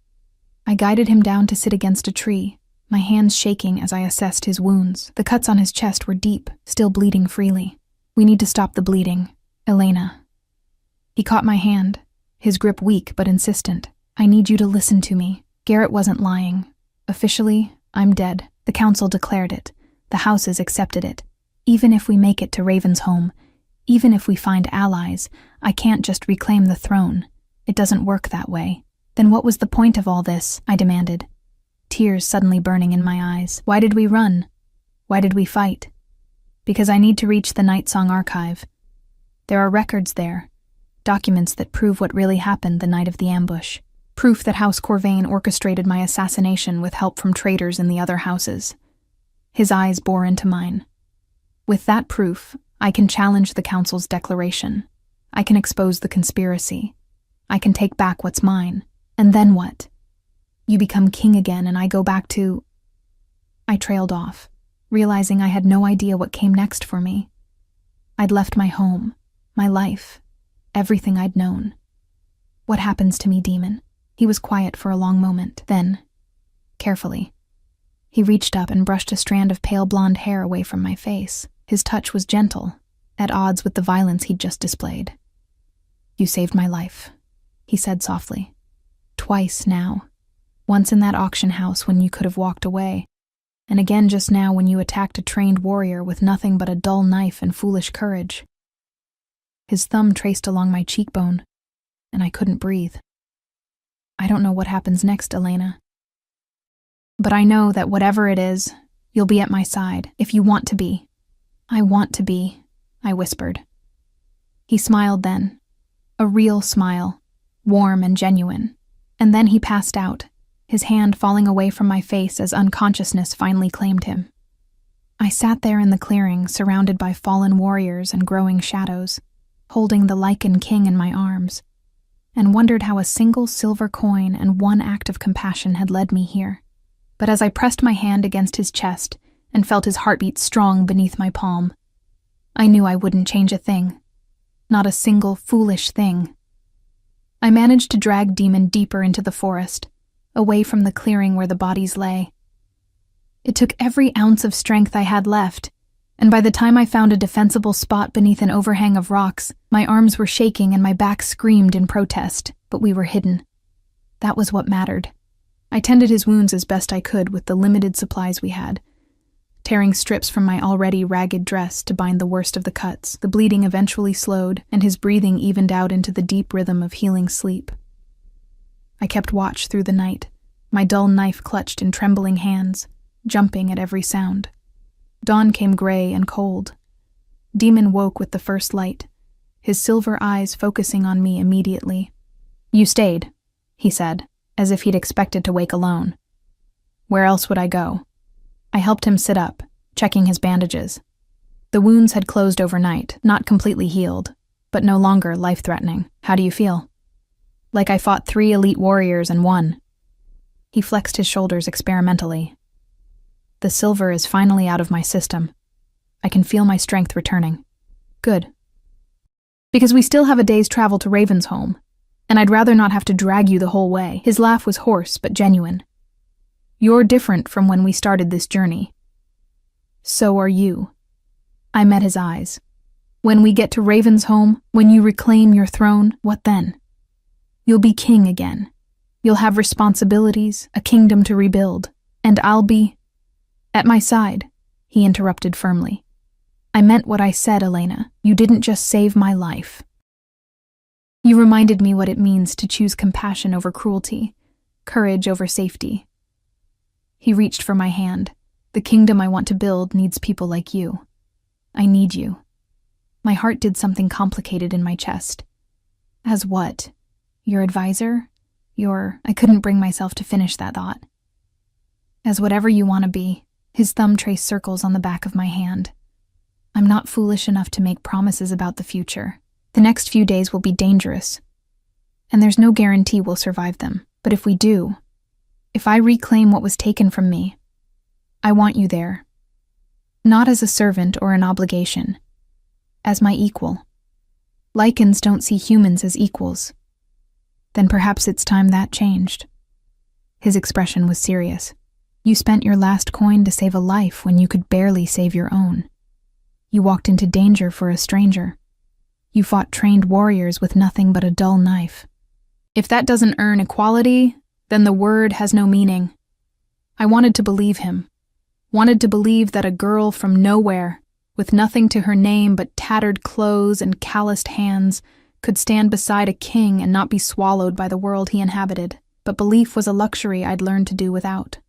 I guided him down to sit against a tree, my hands shaking as I assessed his wounds. The cuts on his chest were deep, still bleeding freely. "We need to stop the bleeding, Elena." He caught my hand, his grip weak but insistent. "I need you to listen to me." Garrett wasn't lying. Officially, I'm dead. The council declared it. The houses accepted it. Even if we make it to Raven's home, even if we find allies, I can't just reclaim the throne. It doesn't work that way. "Then what was the point of all this?" I demanded, tears suddenly burning in my eyes. "Why did we run? Why did we fight?" "Because I need to reach the Night Song archive. There are records there, documents that prove what really happened the night of the ambush. Proof that House Corvain orchestrated my assassination with help from traitors in the other houses." His eyes bore into mine. "With that proof, I can challenge the council's declaration. I can expose the conspiracy. I can take back what's mine. And then what? You become king again and I go back to—" I trailed off, realizing I had no idea what came next for me. I'd left my home, my life, everything I'd known. "What happens to me, Demon?" He was quiet for a long moment. Then, carefully, he reached up and brushed a strand of pale blonde hair away from my face. His touch was gentle, at odds with the violence he'd just displayed. "You saved my life," he said softly. "Twice now. Once in that auction house when you could have walked away, and again just now when you attacked a trained warrior with nothing but a dull knife and foolish courage." His thumb traced along my cheekbone, and I couldn't breathe. "I don't know what happens next, Elena." But I know that whatever it is, you'll be at my side, if you want to be. I want to be, I whispered. He smiled then, a real smile, warm and genuine. And then he passed out, his hand falling away from my face as unconsciousness finally claimed him. I sat there in the clearing, surrounded by fallen warriors and growing shadows, holding the Lycan King in my arms, and wondered how a single silver coin and one act of compassion had led me here. But as I pressed my hand against his chest and felt his heartbeat strong beneath my palm, I knew I wouldn't change a thing. Not a single foolish thing. I managed to drag Demon deeper into the forest, away from the clearing where the bodies lay. It took every ounce of strength I had left, and by the time I found a defensible spot beneath an overhang of rocks, my arms were shaking and my back screamed in protest, but we were hidden. That was what mattered. I tended his wounds as best I could with the limited supplies we had, tearing strips from my already ragged dress to bind the worst of the cuts. The bleeding eventually slowed, and his breathing evened out into the deep rhythm of healing sleep. I kept watch through the night, my dull knife clutched in trembling hands, jumping at every sound. Dawn came gray and cold. Demon woke with the first light, his silver eyes focusing on me immediately. "You stayed," he said, as if he'd expected to wake alone. "Where else would I go?" I helped him sit up, checking his bandages. The wounds had closed overnight, not completely healed, but no longer life-threatening. "How do you feel?" "Like I fought 3 elite warriors and won." He flexed his shoulders experimentally. "The silver is finally out of my system. I can feel my strength returning." "Good. Because we still have a day's travel to Ravensholm, and I'd rather not have to drag you the whole way." His laugh was hoarse but genuine. "You're different from when we started this journey. So are you." I met his eyes. "When we get to Ravensholm, when you reclaim your throne, what then? You'll be king again. You'll have responsibilities, a kingdom to rebuild, and I'll be—" "At my side," he interrupted firmly. "I meant what I said, Elena. You didn't just save my life. You reminded me what it means to choose compassion over cruelty, courage over safety." He reached for my hand. "The kingdom I want to build needs people like you. I need you." My heart did something complicated in my chest. "As what? Your advisor? I couldn't bring myself to finish that thought. "As whatever you want to be." His thumb traced circles on the back of my hand. "I'm not foolish enough to make promises about the future. The next few days will be dangerous, and there's no guarantee we'll survive them. But if we do, if I reclaim what was taken from me, I want you there. Not as a servant or an obligation, as my equal. Lycans don't see humans as equals." "Then perhaps it's time that changed." His expression was serious. "You spent your last coin to save a life when you could barely save your own. You walked into danger for a stranger. You fought trained warriors with nothing but a dull knife. If that doesn't earn equality, then the word has no meaning." I wanted to believe him. Wanted to believe that a girl from nowhere, with nothing to her name but tattered clothes and calloused hands, could stand beside a king and not be swallowed by the world he inhabited. But belief was a luxury I'd learned to do without.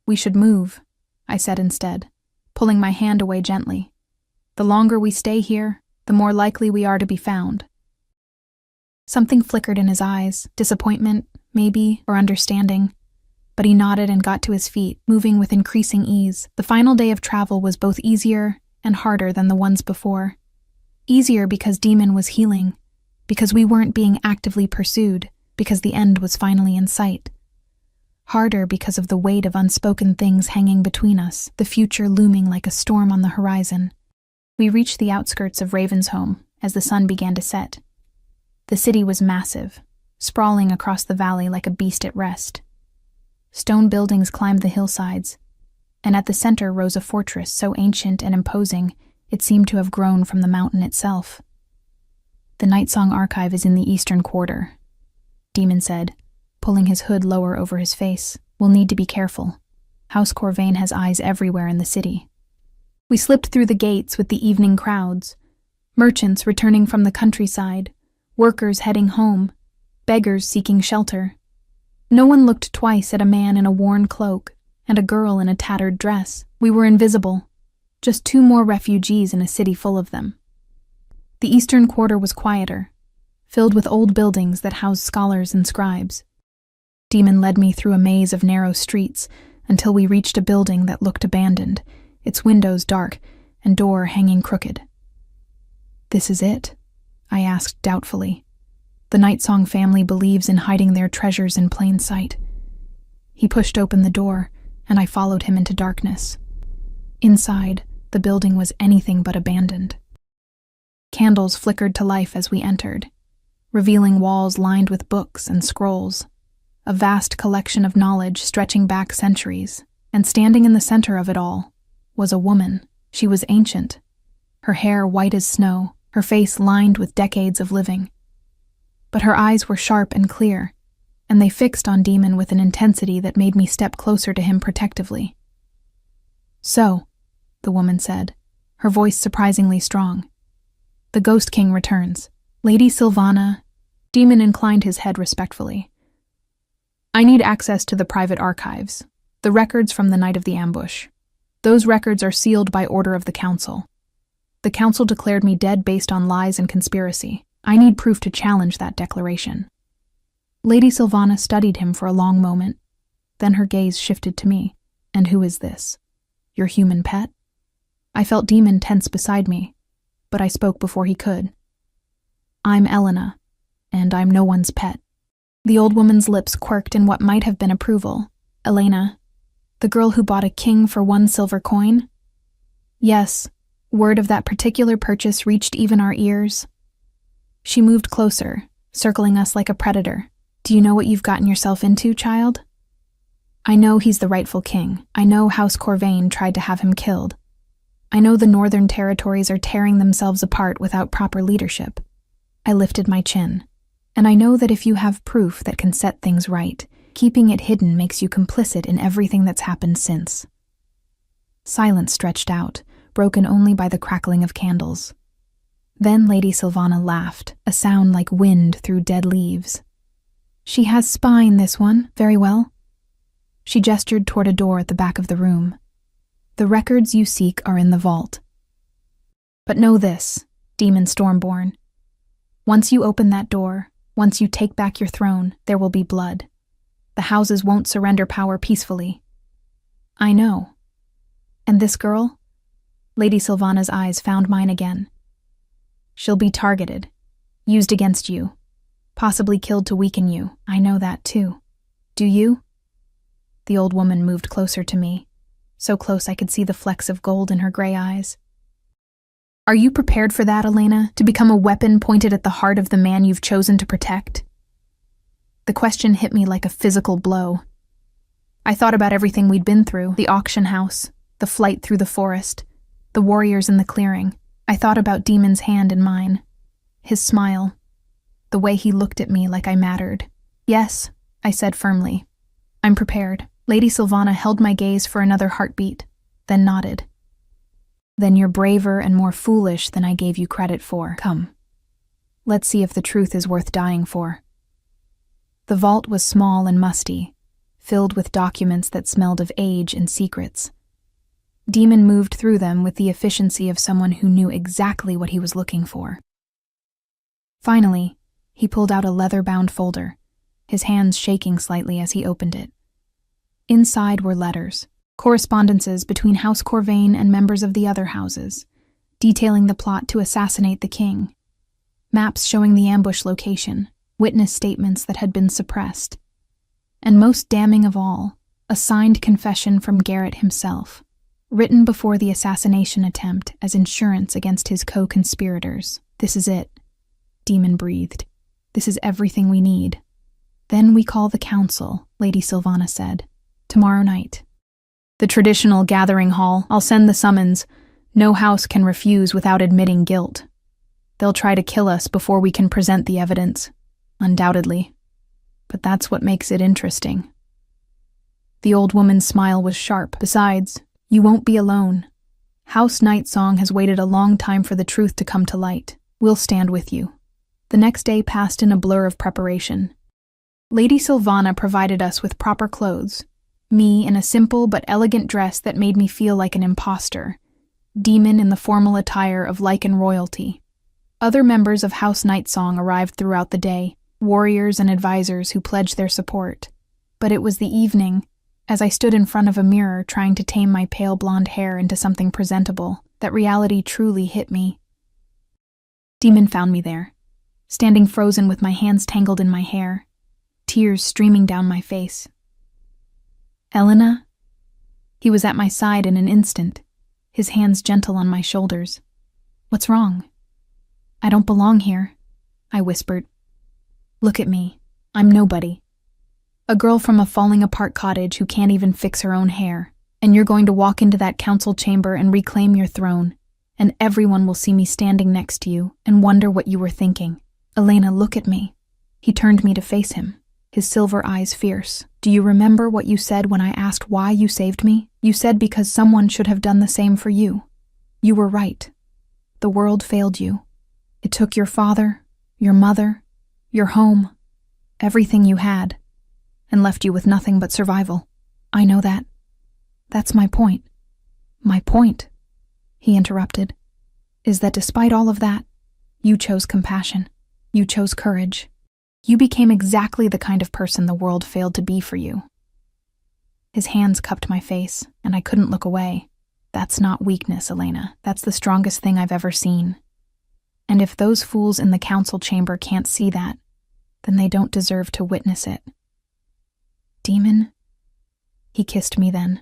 "We should move," I said instead, pulling my hand away gently. "The longer we stay here, the more likely we are to be found." Something flickered in his eyes, disappointment, maybe, or understanding. But he nodded and got to his feet, moving with increasing ease. The final day of travel was both easier and harder than the ones before. Easier because Demon was healing, because we weren't being actively pursued, because the end was finally in sight. Harder because of the weight of unspoken things hanging between us, the future looming like a storm on the horizon. We reached the outskirts of Ravensholm as the sun began to set. The city was massive, sprawling across the valley like a beast at rest. Stone buildings climbed the hillsides, and at the center rose a fortress so ancient and imposing it seemed to have grown from the mountain itself. "The Night Song Archive is in the eastern quarter," Demon said, pulling his hood lower over his face. "We'll need to be careful. House Corvain has eyes everywhere in the city." We slipped through the gates with the evening crowds, merchants returning from the countryside, workers heading home, beggars seeking shelter. No one looked twice at a man in a worn cloak and a girl in a tattered dress. We were invisible, just 2 more refugees in a city full of them. The eastern quarter was quieter, filled with old buildings that housed scholars and scribes. Demon led me through a maze of narrow streets until we reached a building that looked abandoned, its windows dark and door hanging crooked. "This is it?" I asked doubtfully. The Nightsong family believes in hiding their treasures in plain sight. He pushed open the door, and I followed him into darkness. Inside, the building was anything but abandoned. Candles flickered to life as we entered, revealing walls lined with books and scrolls, a vast collection of knowledge stretching back centuries, and standing in the center of it all was a woman. She was ancient, her hair white as snow, her face lined with decades of living. But her eyes were sharp and clear, and they fixed on Demon with an intensity that made me step closer to him protectively. "So," the woman said, her voice surprisingly strong, "the Ghost King returns. Lady Sylvana." Demon inclined his head respectfully. "I need access to the private archives, the records from the night of the ambush. Those records are sealed by order of the council. The council declared me dead based on lies and conspiracy. I need proof to challenge that declaration." Lady Sylvana studied him for a long moment. Then her gaze shifted to me. "And who is this? Your human pet?" I felt Demon tense beside me, but I spoke before he could. "I'm Elena, and I'm no one's pet." The old woman's lips quirked in what might have been approval. "Elena, the girl who bought a king for 1 silver coin?" "Yes, word of that particular purchase reached even our ears." She moved closer, circling us like a predator. "Do you know what you've gotten yourself into, child?" "I know he's the rightful king. I know House Corvain tried to have him killed. I know the northern territories are tearing themselves apart without proper leadership." I lifted my chin. "And I know that if you have proof that can set things right, keeping it hidden makes you complicit in everything that's happened since." Silence stretched out, broken only by the crackling of candles. Then Lady Sylvana laughed, a sound like wind through dead leaves. "She has spine, this one. Very well." She gestured toward a door at the back of the room. "The records you seek are in the vault. But know this, Demon Stormborn. Once you open that door, once you take back your throne, there will be blood. The houses won't surrender power peacefully." "I know. And this girl?" Lady Sylvana's eyes found mine again. "She'll be targeted, used against you, possibly killed to weaken you. I know that too. Do you?" The old woman moved closer to me, so close I could see the flecks of gold in her gray eyes. "Are you prepared for that, Elena, to become a weapon pointed at the heart of the man you've chosen to protect?" The question hit me like a physical blow. I thought about everything we'd been through, the auction house, the flight through the forest, the warriors in the clearing. I thought about Demon's hand in mine, his smile, the way he looked at me like I mattered. "Yes," I said firmly. "I'm prepared." Lady Sylvana held my gaze for another heartbeat, then nodded. "Then you're braver and more foolish than I gave you credit for. Come. Let's see if the truth is worth dying for." The vault was small and musty, filled with documents that smelled of age and secrets. Demon moved through them with the efficiency of someone who knew exactly what he was looking for. Finally, he pulled out a leather-bound folder, his hands shaking slightly as he opened it. Inside were letters, correspondences between House Corvain and members of the other houses, detailing the plot to assassinate the king, maps showing the ambush location, witness statements that had been suppressed, and most damning of all, a signed confession from Garrett himself, written before the assassination attempt as insurance against his co-conspirators. "This is it," Demon breathed. "This is everything we need." "Then we call the council," Lady Sylvana said. "Tomorrow night. The traditional gathering hall. I'll send the summons. No house can refuse without admitting guilt. They'll try to kill us before we can present the evidence, undoubtedly. But that's what makes it interesting." The old woman's smile was sharp. "Besides, you won't be alone. House Nightsong has waited a long time for the truth to come to light. We'll stand with you." The next day passed in a blur of preparation. Lady Sylvana provided us with proper clothes, Me in a simple but elegant dress that made me feel like an imposter. Demon in the formal attire of Lycan royalty. Other members of House Nightsong arrived throughout the day, warriors and advisors who pledged their support. But it was the evening, as I stood in front of a mirror trying to tame my pale blonde hair into something presentable, that reality truly hit me. Demon found me there, standing frozen with my hands tangled in my hair, tears streaming down my face. "Elena?" He was at my side in an instant, his hands gentle on my shoulders. "What's wrong?" "I don't belong here," I whispered. "Look at me. I'm nobody. A girl from a falling-apart cottage who can't even fix her own hair, and you're going to walk into that council chamber and reclaim your throne, and everyone will see me standing next to you and wonder what you were thinking. Elena, look at me." He turned me to face him, his silver eyes fierce. "Do you remember what you said when I asked why you saved me? You said because someone should have done the same for you. You were right. The world failed you. It took your father, your mother, your home, everything you had, and left you with nothing but survival. I know that. That's my point. My point," he interrupted, "is that despite all of that, you chose compassion. You chose courage. You became exactly the kind of person the world failed to be for you." His hands cupped my face, and I couldn't look away. "That's not weakness, Elena. That's the strongest thing I've ever seen. And if those fools in the council chamber can't see that, then they don't deserve to witness it." "Demon?" He kissed me then,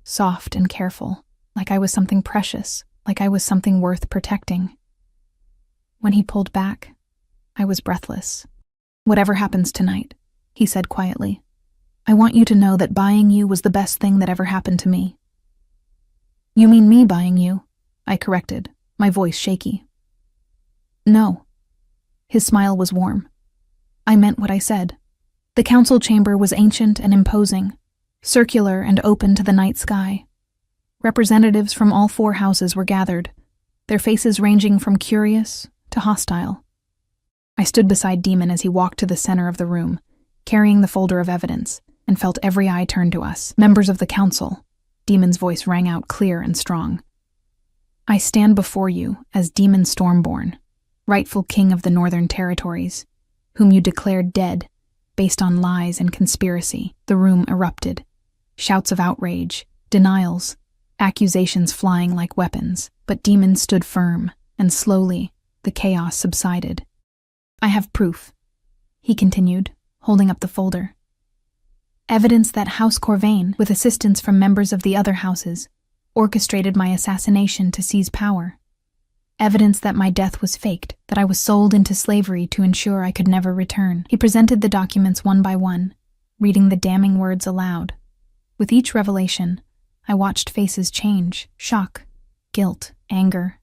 soft and careful, like I was something precious, like I was something worth protecting. When he pulled back, I was breathless. "Whatever happens tonight," he said quietly, "I want you to know that buying you was the best thing that ever happened to me." "You mean me buying you?" I corrected, my voice shaky. "No." His smile was warm. "I meant what I said. The council chamber was ancient and imposing, circular and open to the night sky. Representatives from all 4 houses were gathered, their faces ranging from curious to hostile. I stood beside Demon as he walked to the center of the room, carrying the folder of evidence, and felt every eye turn to us. "Members of the council," Demon's voice rang out clear and strong. "I stand before you as Demon Stormborn, rightful king of the Northern Territories, whom you declared dead, based on lies and conspiracy." The room erupted. Shouts of outrage, denials, accusations flying like weapons, but Demon stood firm, and slowly, the chaos subsided. "I have proof," he continued, holding up the folder. "Evidence that House Corvain, with assistance from members of the other houses, orchestrated my assassination to seize power. Evidence that my death was faked, that I was sold into slavery to ensure I could never return." He presented the documents one by one, reading the damning words aloud. With each revelation, I watched faces change: shock, guilt, anger,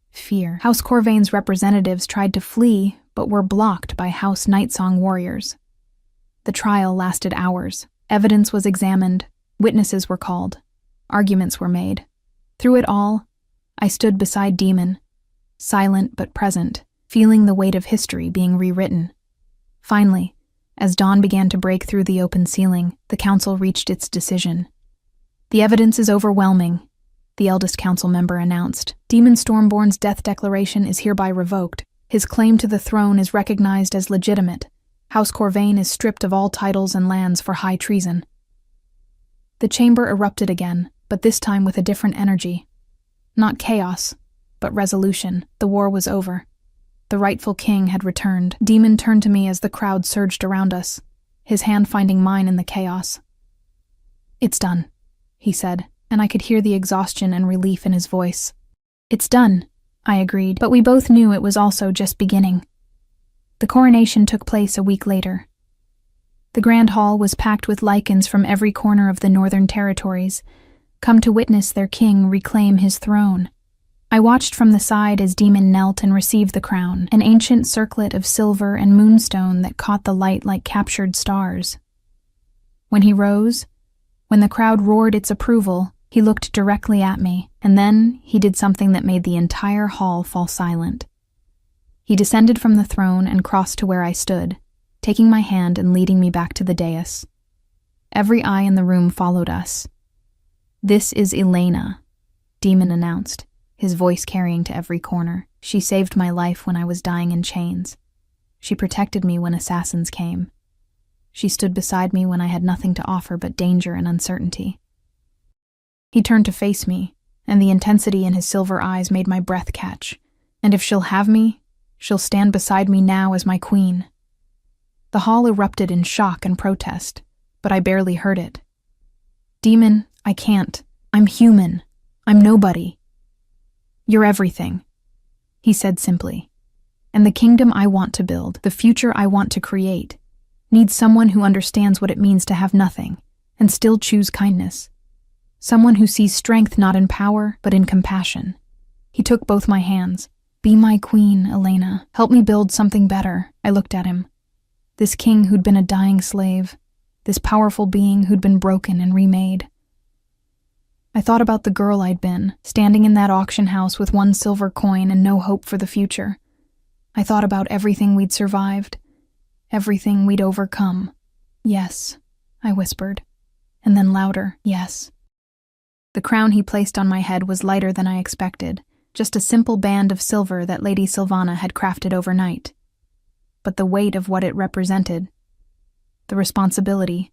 fear. House Corvain's representatives tried to flee, but were blocked by House Nightsong warriors. The trial lasted hours. Evidence was examined, witnesses were called, arguments were made. Through it all, I stood beside Demon, silent but present, feeling the weight of history being rewritten. Finally, as dawn began to break through the open ceiling, the council reached its decision. "The evidence is overwhelming," the eldest council member announced. "Demon Stormborn's death declaration is hereby revoked. His claim to the throne is recognized as legitimate. House Corvain is stripped of all titles and lands for high treason." The chamber erupted again, but this time with a different energy. Not chaos, but resolution. The war was over. The rightful king had returned. Demon turned to me as the crowd surged around us, his hand finding mine in the chaos. "It's done," he said, and I could hear the exhaustion and relief in his voice. "It's done," I agreed, but we both knew it was also just beginning. The coronation took place a week later. The Grand Hall was packed with Lycans from every corner of the Northern Territories, come to witness their king reclaim his throne. I watched from the side as Demon knelt and received the crown, an ancient circlet of silver and moonstone that caught the light like captured stars. When he rose, when the crowd roared its approval, he looked directly at me, and then he did something that made the entire hall fall silent. He descended from the throne and crossed to where I stood, taking my hand and leading me back to the dais. Every eye in the room followed us. "This is Elena," Demon announced, his voice carrying to every corner. "She saved my life when I was dying in chains. She protected me when assassins came. She stood beside me when I had nothing to offer but danger and uncertainty." He turned to face me, and the intensity in his silver eyes made my breath catch. "And if she'll have me, she'll stand beside me now as my queen." The hall erupted in shock and protest, but I barely heard it. "Demon, I can't. I'm human. I'm nobody." "You're everything," he said simply. "And the kingdom I want to build, the future I want to create, needs someone who understands what it means to have nothing and still choose kindness. Someone who sees strength not in power, but in compassion." He took both my hands. "Be my queen, Elena. Help me build something better." I looked at him. This king who'd been a dying slave, this powerful being who'd been broken and remade. I thought about the girl I'd been, standing in that auction house with one silver coin and no hope for the future. I thought about everything we'd survived, everything we'd overcome. "Yes," I whispered, and then louder, "Yes." The crown he placed on my head was lighter than I expected, just a simple band of silver that Lady Sylvana had crafted overnight. But the weight of what it represented, the responsibility,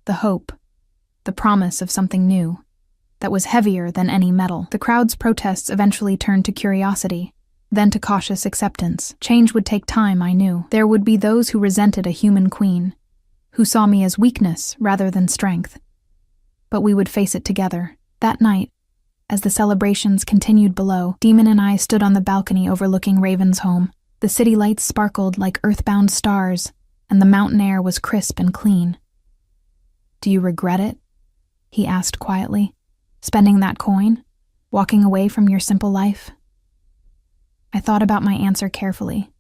the hope, the promise of something new, that was heavier than any metal. The crowd's protests eventually turned to curiosity, then to cautious acceptance. Change would take time, I knew. There would be those who resented a human queen, who saw me as weakness rather than strength. But we would face it together. That night, as the celebrations continued below, Demon and I stood on the balcony overlooking Raven's home. The city lights sparkled like earthbound stars, and the mountain air was crisp and clean. "Do you regret it?" he asked quietly. "Spending that coin? Walking away from your simple life?" I thought about my answer carefully.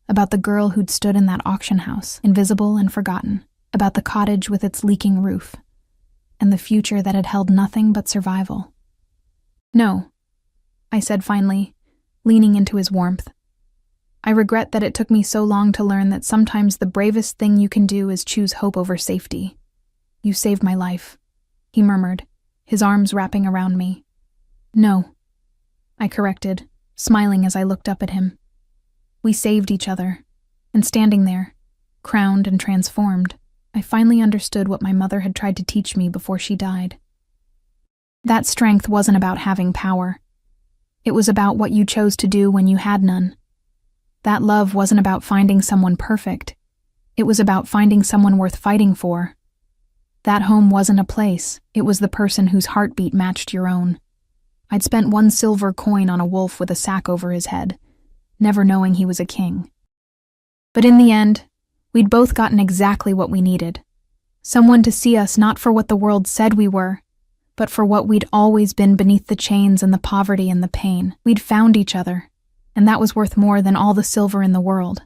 About the girl who'd stood in that auction house, invisible and forgotten. About the cottage with its leaking roof. And the future that had held nothing but survival. "No," I said finally, leaning into his warmth. "I regret that it took me so long to learn that sometimes the bravest thing you can do is choose hope over safety. You saved my life," he murmured, his arms wrapping around me. "No," I corrected, smiling as I looked up at him. "We saved each other, and standing there, crowned and transformed, I finally understood what my mother had tried to teach me before she died. That strength wasn't about having power. It was about what you chose to do when you had none. That love wasn't about finding someone perfect. It was about finding someone worth fighting for. That home wasn't a place. It was the person whose heartbeat matched your own. I'd spent one silver coin on a wolf with a sack over his head, never knowing he was a king. But in the end, we'd both gotten exactly what we needed. Someone to see us not for what the world said we were, but for what we'd always been beneath the chains and the poverty and the pain. We'd found each other, and that was worth more than all the silver in the world.